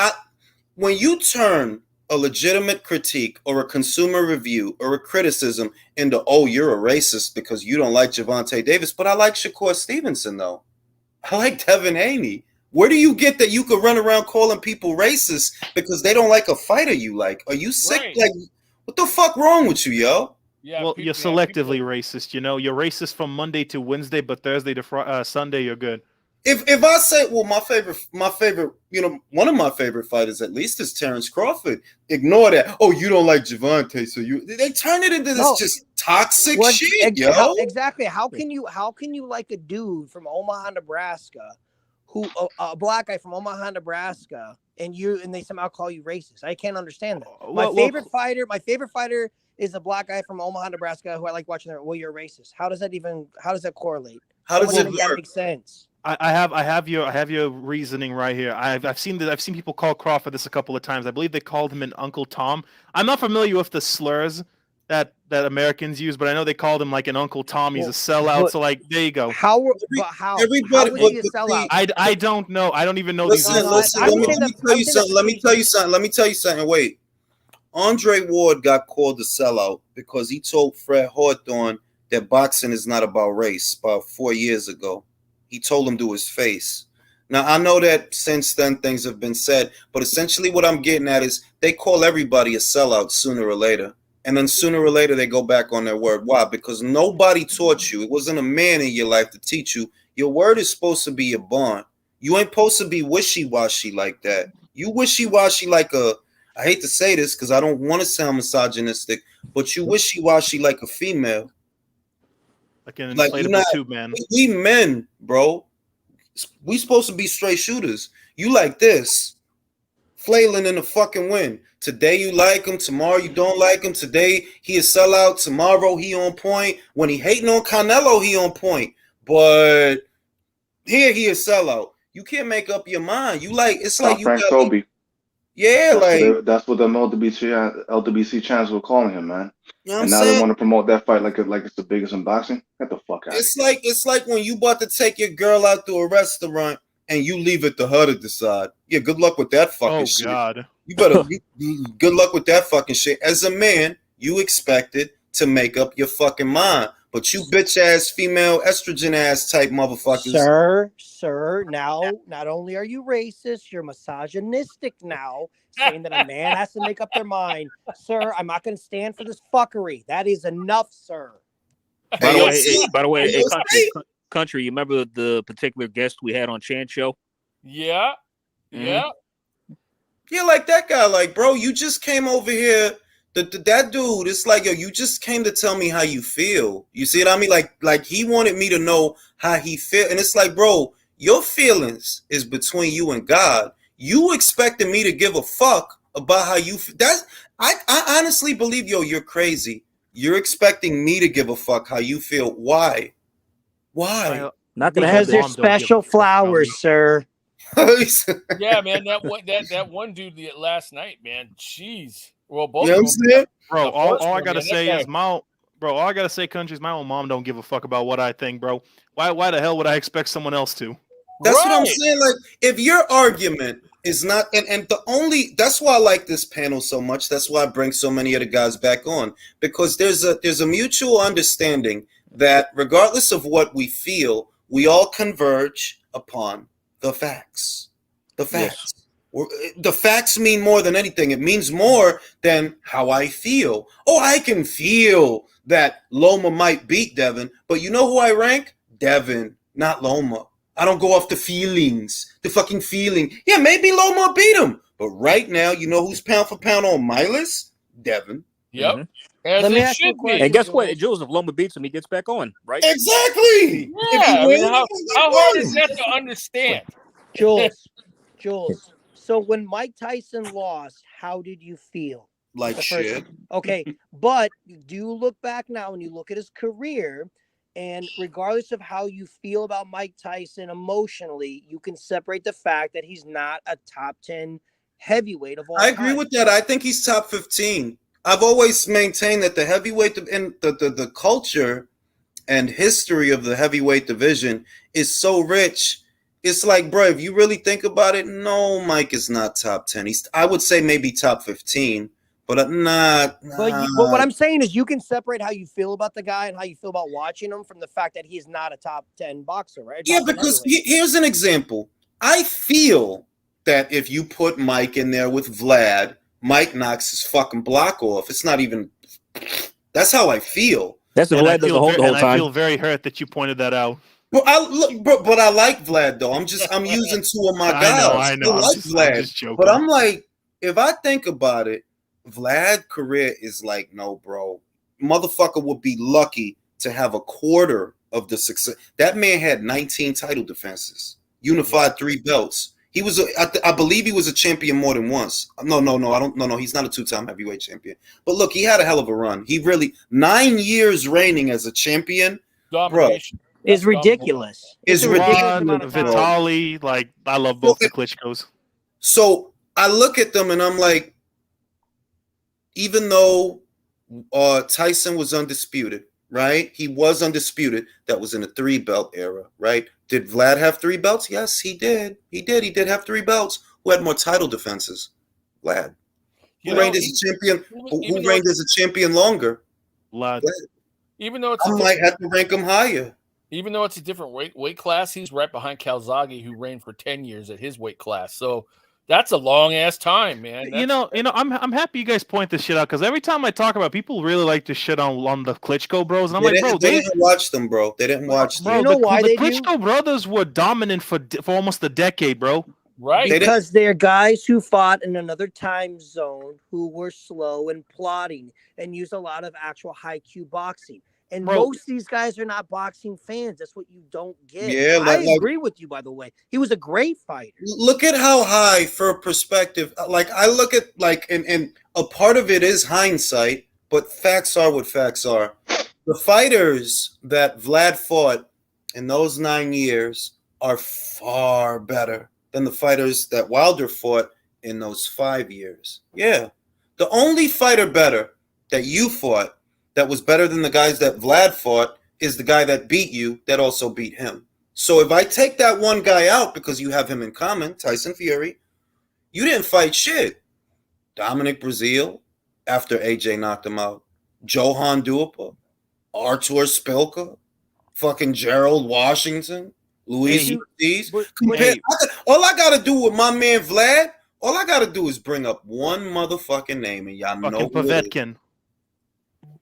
when you turn a legitimate critique or a consumer review or a criticism into, oh, you're a racist because you don't like Gervonta Davis, but I like Shakur Stevenson, though. I like Devin Haney. Where do you get that you could run around calling people racist because they don't like a fighter you like? Are you sick? Right. Like, what the fuck wrong with you, yo? Yeah, well, you're selectively racist. You're racist from Monday to Wednesday, but Thursday to Sunday, you're good. If I say, well, my favorite, one of my favorite fighters at least is Terrence Crawford. Ignore that. Oh, you don't like Gervonta, so they turn it into this just toxic shit, yo. Exactly. How can you like a dude from Omaha, Nebraska, who a black guy from Omaha, Nebraska, and they somehow call you racist? I can't understand that. My favorite fighter is a black guy from Omaha, Nebraska, who I like watching. Well, you're racist. How does that correlate? How does it make work? That make sense? I have your reasoning right here. I've seen people call Crawford this a couple of times. I believe they called him an Uncle Tom. I'm not familiar with the slurs that Americans use, but I know they called him like an Uncle Tom. He's a sellout. So like, there you go. How was he a sellout? I don't know. I don't even know Listen, these. let me tell you something. Wait. Andre Ward got called a sellout because he told Fred Hawthorne that boxing is not about race about 4 years ago. He told him to his face. Now, I know that since then things have been said, but essentially what I'm getting at is they call everybody a sellout sooner or later. And then sooner or later they go back on their word. Why? Because nobody taught you. It wasn't a man in your life to teach you. Your word is supposed to be your bond. You ain't supposed to be wishy-washy like that. You wishy-washy like I hate to say this because I don't want to sound misogynistic, but you wishy-washy like a female. Like an inflatable tube man. We men, bro. We supposed to be straight shooters. You like this. Flailing in the fucking wind. Today you like him, tomorrow you don't like him. Today he a sellout, tomorrow he on point. When he hating on Canelo, he on point. But here he a sellout. You can't make up your mind. You like it's like you Frank got Toby. That's what them LWC channels were calling him, man. You know and now they want to promote that fight like it's the biggest in boxing. Get the fuck out. It's like when you about to take your girl out to a restaurant and you leave it to her to decide. Yeah, good luck with that fucking shit. Oh God. You better good luck with that fucking shit. As a man, you expected to make up your fucking mind. But you bitch ass female estrogen ass type motherfuckers. Sir, now not only are you racist, you're misogynistic now, saying that a man has to make up their mind. Sir, I'm not going to stand for this fuckery. That is enough, sir. By the way, country, you remember the particular guest we had on Chan's show? Yeah. Yeah. Yeah, like that guy, like, bro, you just came over here. That dude, it's like, yo, you just came to tell me how you feel. You see what I mean? Like he wanted me to know how he feel. And it's like, bro, your feelings is between you and God. You expected me to give a fuck about how you feel. I honestly believe, yo, you're crazy. You're expecting me to give a fuck how you feel. Why? Not because they're special flowers, sir. Yeah, man, that one dude last night, man. Jeez. Well, both you know what I'm saying? Bro, all I gotta say is all I gotta say, country, is my own mom don't give a fuck about what I think, bro. Why the hell would I expect someone else to? That's what I'm saying. Like, if your argument is not, and that's why I like this panel so much. That's why I bring so many of the guys back on, because there's a mutual understanding that regardless of what we feel, we all converge upon the facts. The facts. Yes. The facts mean more than anything. It means more than how I feel. Oh, I can feel that Loma might beat Devin, but you know who I rank? Devin, not Loma. I don't go off the feelings, the fucking feeling. Yeah, maybe Loma beat him, but right now, you know who's pound for pound on my list? Devin. Yep. Mhm. Let me ask you a question. And guess what? Jules, if Loma beats him, he gets back on, right? Exactly. Yeah, I mean, how hard is that to understand? Jules. So when Mike Tyson lost, how did you feel? Like shit. Okay, but do you look back now and you look at his career, and regardless of how you feel about Mike Tyson emotionally, you can separate the fact that he's not a top 10 heavyweight of all time. I agree with that. I think he's top 15. I've always maintained that the heavyweight and the culture and history of the heavyweight division is so rich. It's like, bro, if you really think about it, no, Mike is not top 10. I would say maybe top 15, but not. But what I'm saying is you can separate how you feel about the guy and how you feel about watching him from the fact that he's not a top 10 boxer, right? Yeah, because here's an example. I feel that if you put Mike in there with Vlad, Mike knocks his fucking block off. It's not even. That's how I feel. That's the Vlad doesn't hold the whole time. I feel very hurt that you pointed that out. Well, but I like Vlad though. I'm using two of my guys. I know. I like Vlad, I'm just joking. But I'm like, if I think about it, Vlad's career is like, no, bro. Motherfucker would be lucky to have a quarter of the success. That man had 19 title defenses, unified 3 belts. He was, I believe, he was a champion more than once. No, I don't. No, he's not a 2-time heavyweight champion. But look, he had a hell of a run. He really 9 years reigning as a champion, domination. Bro, is ridiculous. It's ridiculous. Vitali, like I love both the Klitschko's. So I look at them and I'm like, even though Tyson was undisputed, right? He was undisputed. That was in the 3-belt era, right? Did Vlad have 3 belts? Yes, he did. He did have 3 belts. Who had more title defenses? Vlad. Who reigned as a champion? Who reigned as a champion longer? Vlad. Even though it's I might have to rank him higher. Even though it's a different weight class, he's right behind Calzaghe, who reigned for 10 years at his weight class. So that's a long ass time, man. I'm happy you guys point this shit out because every time I talk about it, people really like to shit on the Klitschko bros, and I'm like, bro, they didn't watch them, bro. They didn't watch them. You know why the Klitschko brothers were dominant for almost a decade, bro. Right? Because they're guys who fought in another time zone, who were slow and plodding, and used a lot of actual high Q boxing. And most of these guys are not boxing fans. That's what you don't get. Yeah, I agree with you, by the way. He was a great fighter. Look at how high, for perspective, like I look at, like, and a part of it is hindsight, but facts are what facts are. The fighters that Vlad fought in those 9 years are far better than the fighters that Wilder fought in those 5 years. Yeah. The only fighter better that you fought that was better than the guys that Vlad fought is the guy that beat you that also beat him. So if I take that one guy out because you have him in common, Tyson Fury, you didn't fight shit. Dominic Breazeale, after AJ knocked him out. Johan Duhaupas, Artur Spilka, fucking Gerald Washington, Luis Ortiz. All I got to do with my man Vlad, all I got to do is bring up one motherfucking name and y'all know Povetkin.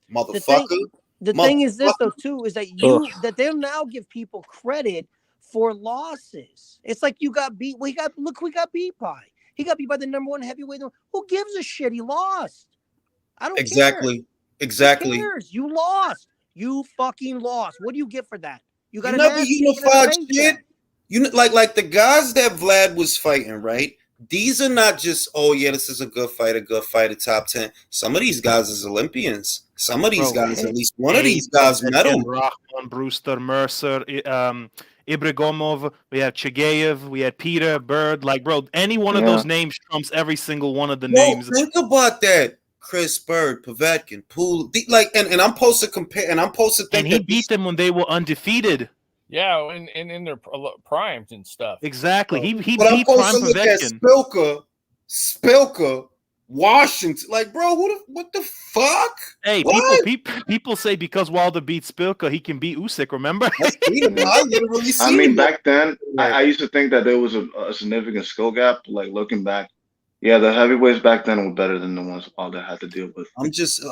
Motherfucker. The thing is this though too is that they'll now give people credit for losses. It's like you got beat. We got beat by. He got beat by the #1 heavyweight. Who gives a shit? He lost. I don't care. Exactly. Who cares? You lost. You fucking lost. What do you get for that? You got never unified shit. You like the guys that Vlad was fighting, right? These are not just, oh yeah, this is a good fighter, top 10. Some of these guys is Olympians. Some of these guys, at least one of these guys, medal. Rahman, Brewster, Mercer, Ibragimov. We had Chigayev. We had Peter, Bird. Like, bro, any one of those names trumps every single one of the names. Think about that. Chris Bird, Povetkin, Poole, and I'm supposed to compare, and I'm supposed to think. And he beat them when they were undefeated. Yeah, and in their primes and stuff. Exactly. He beat Prime Povetkin. Spilka, Washington. Like, bro, what the fuck? Hey, people say because Wilder beat Spilka, he can beat Usyk. Remember? I mean, back then, I used to think that there was a significant skill gap. Like looking back, yeah, the heavyweights back then were better than the ones Wilder had to deal with. I'm just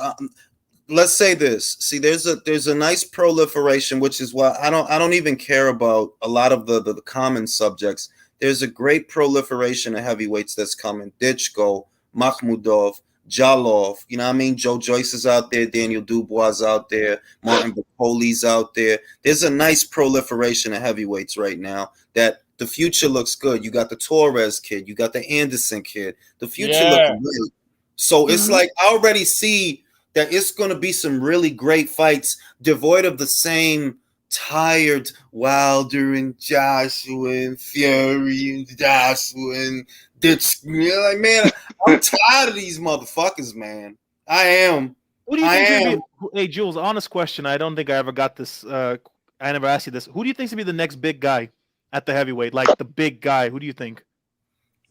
let's say this. See, there's a nice proliferation, which is why I don't even care about a lot of the common subjects. There's a great proliferation of heavyweights that's coming. Ditchko, Makhmudov, Jalov, you know what I mean? Joe Joyce is out there, Daniel Dubois is out there, Martin Bacoli's out there. There's a nice proliferation of heavyweights right now that the future looks good. You got the Torres kid, you got the Anderson kid. The future looks great. So it's like I already see that it's going to be some really great fights devoid of the same tired Wilder and Joshua and Fury and Joshua and Ditch. You know, like, man, I'm tired of these motherfuckers, man. I am. Who do you think? Hey, Jules, honest question. I don't think I ever got this. I never asked you this. Who do you think to be the next big guy at the heavyweight? Like the big guy. Who do you think?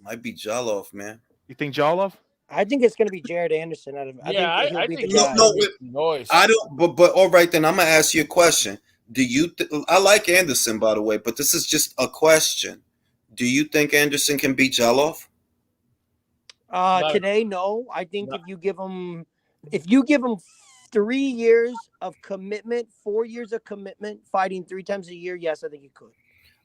Might be Jalov, man. You think Jalov? I think it's going to be Jared Anderson. I think noise. I don't. But all right, then I'm gonna ask you a question. Do you? I like Anderson, by the way, but this is just a question. Do you think Anderson can beat Jalov? Today, no. I think if you give him 3 years of commitment, 4 years of commitment, fighting 3 times a year, yes, I think he could.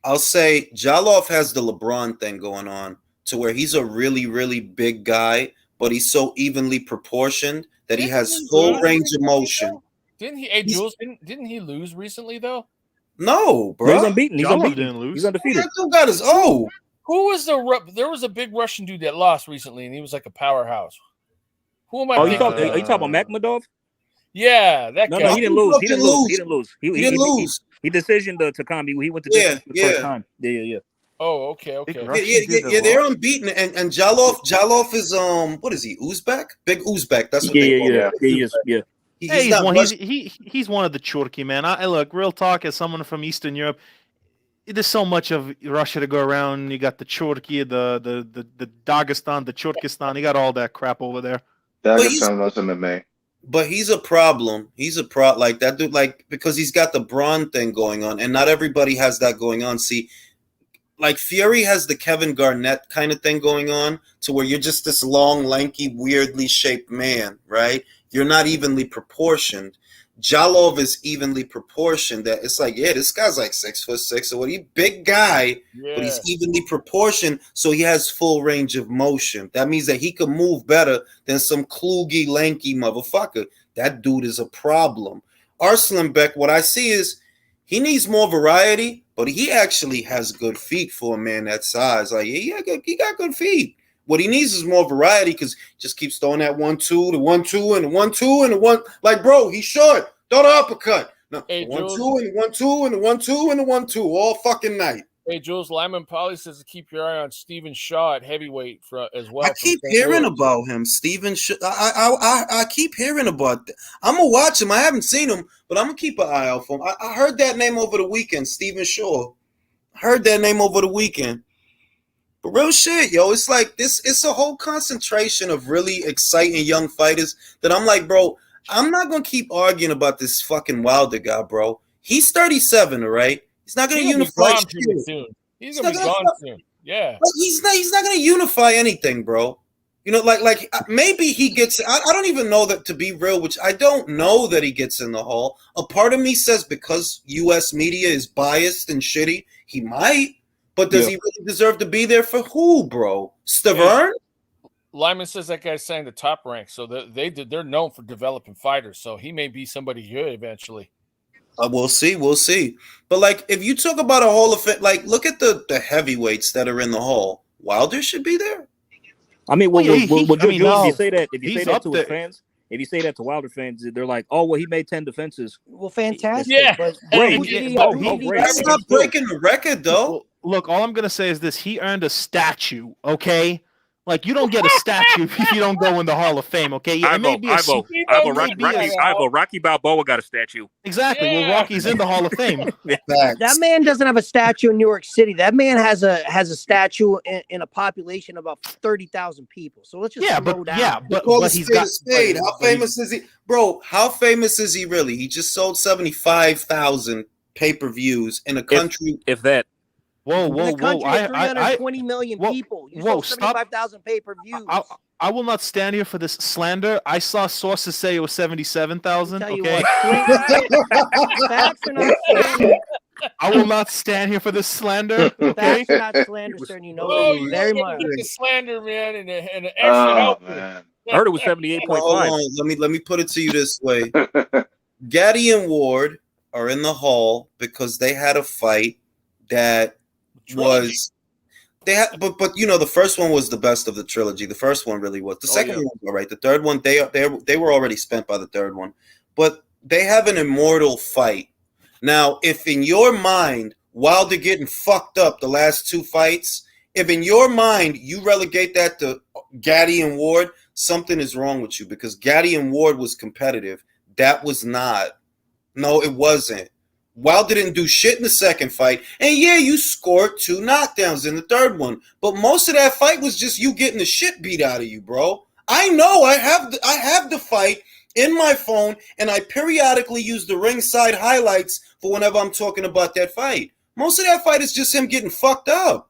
I'll say Jalov has the LeBron thing going on, to where he's a really, really big guy, but he's so evenly proportioned that he has full range of motion. Didn't he? Hey, Jules, didn't he lose recently though? No, bro. He's unbeaten. He's unbeaten. Didn't lose. He's undefeated. That dude got his O. Who was there was a big Russian dude that lost recently, and he was like a powerhouse. Who am I? Are you talking about Makhmudov? Yeah, that guy. No, he didn't lose. He didn't lose. He didn't lose. He didn't lose. He decisioned to Kambi. He went to distance for the first time. Yeah. Oh, okay. Yeah, they're unbeaten, and Jalov is what is he? Uzbek? Big Uzbek. That's what they call him. Yeah. He's one of the Churki, man. I look, real talk, as someone from Eastern Europe, there's so much of Russia to go around. You got the Churki, the Dagestan, the Churkistan. You got all that crap over there. Dagestan was MMA. But he's a problem. He's a like that dude, like, because he's got the Braun thing going on, and not everybody has that going on. See, like Fury has the Kevin Garnett kind of thing going on, to where you're just this long, lanky, weirdly shaped man, right? You're not evenly proportioned. Jalov is evenly proportioned. That it's like, yeah, this guy's like 6'6" or what? He big guy, but he's evenly proportioned, so he has full range of motion. That means that he can move better than some kluggy, lanky motherfucker. That dude is a problem. Arslan Beck, what I see is he needs more variety, but he actually has good feet for a man that size. Like, yeah, he got good feet. What he needs is more variety, because he just keeps throwing that 1-2, the 1-2, and the 1-2, and the 1. Like, bro, he's short. Throw the uppercut. No, 1-2, and the 1-2, and the 1-2, and the 1-2 all fucking night. Hey, Jules, Lyman Polly says to keep your eye on Stephen Shaw at heavyweight as well. I keep hearing about him, Stephen Shaw. I keep hearing about that. I'm going to watch him. I haven't seen him, but I'm going to keep an eye out for him. I heard that name over the weekend, Stephen Shaw. I heard that name over the weekend. But real shit, yo, it's like this. It's a whole concentration of really exciting young fighters that I'm like, bro, I'm not going to keep arguing about this fucking Wilder guy, bro. He's 37, all right? He's not going to unify shit. Soon. He's going to be gone soon. Yeah. Like, he's not going to unify anything, bro. You know, like maybe he gets, I don't even know that, to be real, which I don't know that he gets in the hall. A part of me says because U.S. media is biased and shitty, he might. But does he really deserve to be there for who, bro? Stavern? Lyman says that guy's saying the top rank, so they're known for developing fighters. So he may be somebody good eventually. We'll see. But like, if you talk about a Hall of Fame, like, look at the heavyweights that are in the Hall. Wilder should be there. I mean, if you say that to his fans, if you say that to Wilder fans, they're like, "Oh, well, he made 10 defenses." Well, fantastic. Yeah, great. That's not breaking the record, though. Look, all I'm gonna say is this: he earned a statue. Okay, like, you don't get a statue if you don't go in the Hall of Fame. Okay, Rocky Balboa got a statue. Exactly. Yeah. Well, Rocky's in the Hall of Fame. That man doesn't have a statue in New York City. That man has a statue in a population of about 30,000 people. So let's just slow down. But he's got. How famous is he, bro? How famous is he really? He just sold 75,000 pay-per-views in a country. If that. Whoa! 320 million people. You sold 75,000 pay-per-views. I will not stand here for this slander. I saw sources say it was 77,000. Okay. Facts are not slander. I will not stand here for this slander. Okay. Facts are not slander, sir. And you know that very much. The slander, man, and the extra help. Man. I heard it was 78.5. Let me put it to you this way. Gaddy and Ward are in the hall because they had a fight that was but you know, the first one was the best of the trilogy. The first one really was. The second one was all right. The third one, they were already spent by the third one. But they have an immortal fight. Now, if in your mind, Wilder getting fucked up the last two fights, if in your mind you relegate that to Gaddy and Ward, something is wrong with you, because Gaddy and Ward was competitive. That was not. No, it wasn't. Wilder didn't do shit in the second fight. And yeah, you scored 2 knockdowns in the third one. But most of that fight was just you getting the shit beat out of you, bro. I know. I have the fight in my phone, and I periodically use the ringside highlights for whenever I'm talking about that fight. Most of that fight is just him getting fucked up.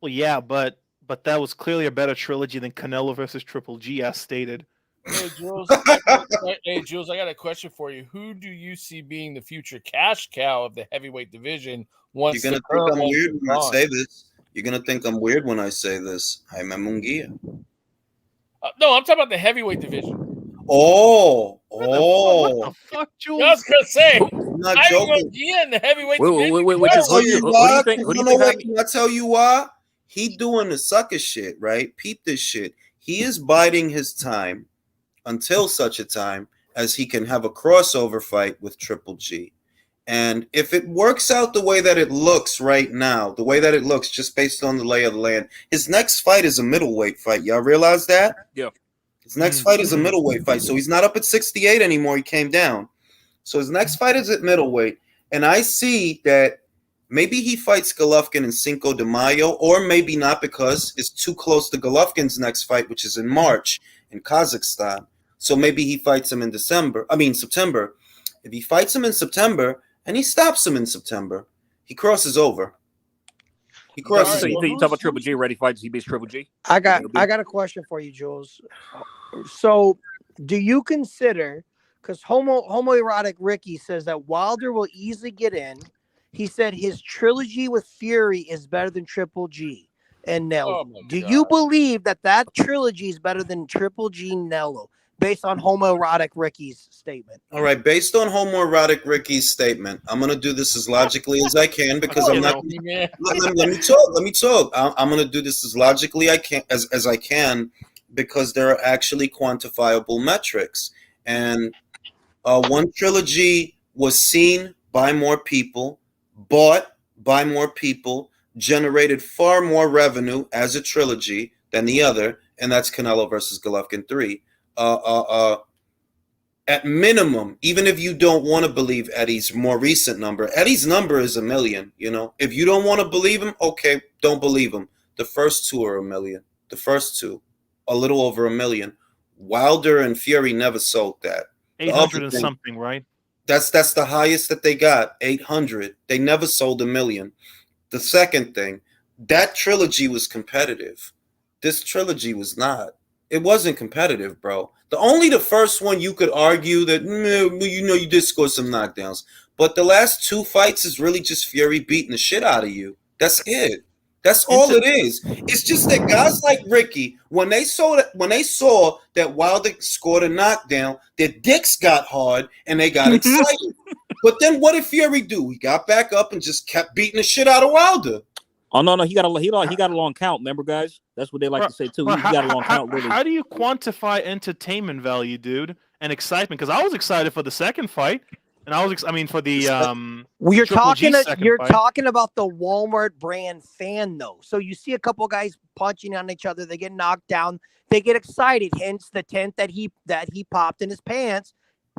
Well, yeah, but that was clearly a better trilogy than Canelo versus Triple G, as stated. Hey, Jules, I got a question for you. Who do you see being the future cash cow of the heavyweight division once You're gonna think I'm weird when I say this. You're gonna think I'm weird when I say this. Jaime Munguia. No, I'm talking about the heavyweight division. Oh. What the fuck, Jules? I was gonna say, I'm not joking. Munguia in the heavyweight division. Can I tell you why? He doing the sucker shit, right? Peep this shit. He is biding his time until such a time as he can have a crossover fight with Triple G. And if it works out the way that it looks right now, the way that it looks just based on the lay of the land, his next fight is a middleweight fight. Y'all realize that? Yeah. His next fight is a middleweight fight. So he's not up at 68 anymore. He came down. So his next fight is at middleweight. And I see that maybe he fights Golovkin in Cinco de Mayo, or maybe not, because it's too close to Golovkin's next fight, which is in March in Kazakhstan. So maybe he fights him in September. If he fights him in September and he stops him in September, he crosses over. He crosses. So you think you talk about Triple G ready fights? He beats Triple G. I got a question for you, Jules. So, do you consider, because homoerotic Ricky says that Wilder will easily get in? He said his trilogy with Fury is better than Triple G and Nello. Do you believe that trilogy is better than Triple G Nello, based on homoerotic Ricky's statement? All right, based on homoerotic Ricky's statement, I'm going to do this as logically as I can, because I'm not. Let me talk. I'm going to do this as logically as I can, because there are actually quantifiable metrics. And one trilogy was seen by more people, bought by more people, generated far more revenue as a trilogy than the other, and that's Canelo versus Golovkin 3. At minimum, even if you don't want to believe Eddie's more recent number, Eddie's number is 1 million. You know, if you don't want to believe him, okay, don't believe him. The first two are 1 million. The first two, a little over 1 million. Wilder and Fury never sold that. 800 and something, right? That's the highest that they got, 800. They never sold 1 million. The second thing, that trilogy was competitive. This trilogy was not. It wasn't competitive, bro. The first one you could argue that, you did score some knockdowns. But the last two fights is really just Fury beating the shit out of you. That's it. That's all it is. It's just that guys like Ricky, when they saw that Wilder scored a knockdown, their dicks got hard and they got excited. But then what did Fury do? He got back up and just kept beating the shit out of Wilder. Oh no, he got a long count. Remember, guys, that's what they like to say too. He got a long count. Really. How do you quantify entertainment value, dude, and excitement? Because I was excited for the second fight. And I was, for the well, you're talking about the Walmart brand fan though. So you see a couple guys punching on each other, they get knocked down, they get excited. Hence the tent that he popped in his pants.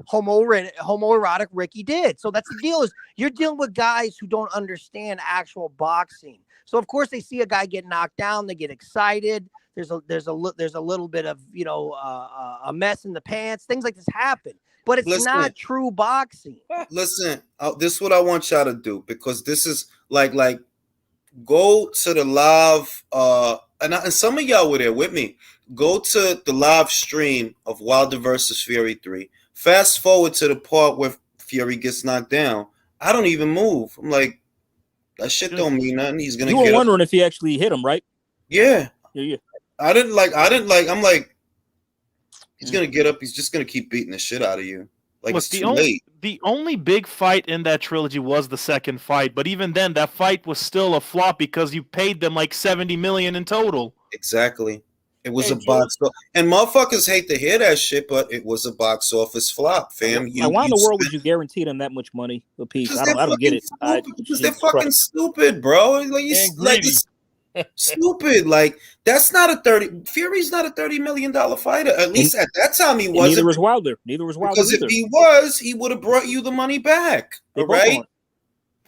Homoerotic Ricky did. So that's the deal. Is you're dealing with guys who don't understand actual boxing. So of course they see a guy get knocked down, they get excited. There's a little bit of a mess in the pants. Things like this happen. But it's not true boxing. Listen, this is what I want y'all to do, because this is like go to the live, and some of y'all were there with me. Go to the live stream of Wilder versus Fury 3. Fast forward to the part where Fury gets knocked down. I don't even move. I'm like, that shit don't mean nothing. He's gonna. You were wondering if he actually hit him, right? Yeah. Yeah. I didn't like. I'm like, he's gonna get up. He's just gonna keep beating the shit out of you. Like, it's too late. The only big fight in that trilogy was the second fight, but even then, that fight was still a flop because you paid them like $70 million in total. Exactly. It was a box office. And motherfuckers hate to hear that shit, but it was a box office flop, fam. Why in the world would you guarantee them that much money a piece? I don't get it. Because they're fucking stupid, bro. It's stupid. Like, that's not a 30. Fury's not a $30 million fighter. At least at that time he wasn't. Neither was Wilder. Because if he was, he would have brought you the money back. All right.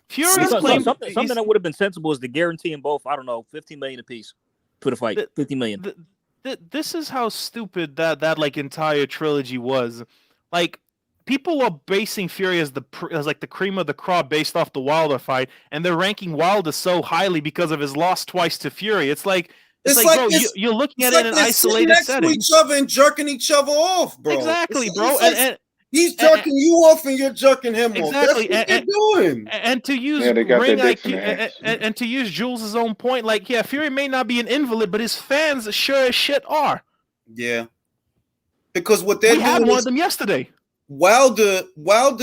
Fury's something that would have been sensible is to guarantee them both, I don't know, $15 million a piece for the fight. $50 million. This is how stupid that like entire trilogy was. Like, people are basing Fury as like the cream of the crop based off the Wilder fight, and they're ranking Wilder so highly because of his loss twice to Fury. It's like bro, you're looking at it in an isolated setting. Next to each other and jerking each other off, bro. Exactly, bro. And he's jerking you off, and you're jerking him off. That's what they're doing. And to use ring IQ, and to use Jules' own point, like, yeah, Fury may not be an invalid, but his fans sure as shit are. Yeah, because what they're doing had one of them yesterday. Wilder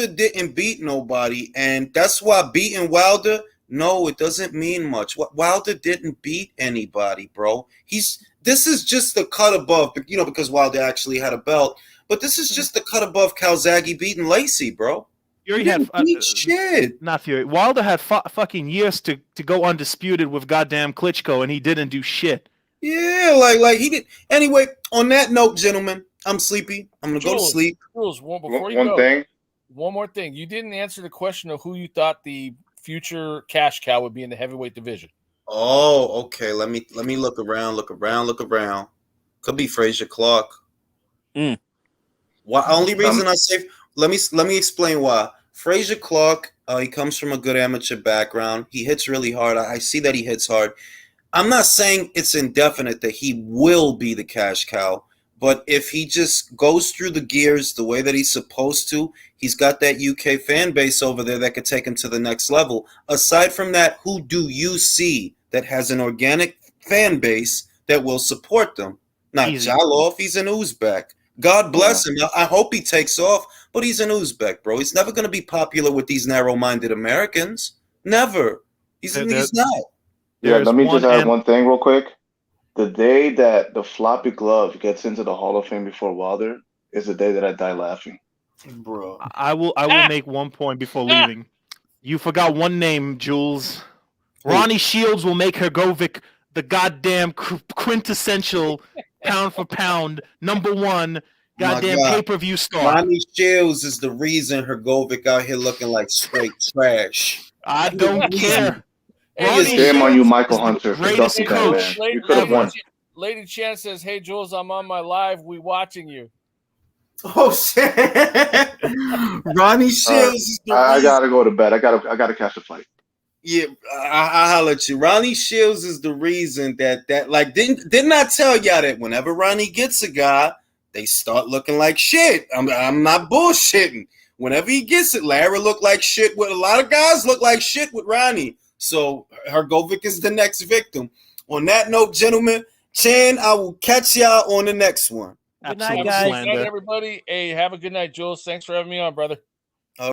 didn't beat nobody, and that's why beating Wilder, no, it doesn't mean much. Wilder didn't beat anybody, bro. This is just the cut above, because Wilder actually had a belt. But this is just the cut above Calzaghe beating Lacey, bro. Fury had shit. Not Fury. Wilder had fucking years to go undisputed with goddamn Klitschko, and he didn't do shit. Yeah, like he did. Anyway, on that note, gentlemen, I'm sleepy. I'm gonna go to sleep. Jules, one more thing. You didn't answer the question of who you thought the future cash cow would be in the heavyweight division. Oh, okay. Let me look around. Could be Frazier Clark. Only reason I say let me explain why. Frazier Clark, he comes from a good amateur background. He hits really hard. I see that he hits hard. I'm not saying it's indefinite that he will be the cash cow, but if he just goes through the gears the way that he's supposed to, he's got that UK fan base over there that could take him to the next level. Aside from that, who do you see that has an organic fan base that will support them? Not Jalov, he's an Uzbek. God bless him. I hope he takes off, but he's an Uzbek, bro. He's never going to be popular with these narrow-minded Americans. Never. He's not. Yeah, let me just add one thing real quick. The day that the floppy glove gets into the Hall of Fame before Wilder is the day that I die laughing. Bro. I will make one point before leaving. You forgot one name, Jules. Ronnie Shields will make Hergovic the goddamn quintessential pound for pound #1 goddamn pay-per-view star. Ronnie Shields is the reason Hergovic out here looking like straight trash. I don't care. Shame on you, Michael Hunter. Greatest coach. You could have won. Lady Chan says, "Hey Jules, I'm on my live. We watching you." Oh shit! Ronnie Shields is the I gotta go to bed. I gotta catch the flight. Yeah, I'll holler at you. Ronnie Shields is the reason that like didn't I tell y'all that whenever Ronnie gets a guy, they start looking like shit. I'm not bullshitting. Whenever he gets it, Larry look like shit. With a lot of guys look like shit with Ronnie. So Hergovic is the next victim. On that note, gentlemen, Chan, I will catch y'all on the next one. Good night, guys. Good night, everybody. Hey, have a good night, Jules. Thanks for having me on, brother.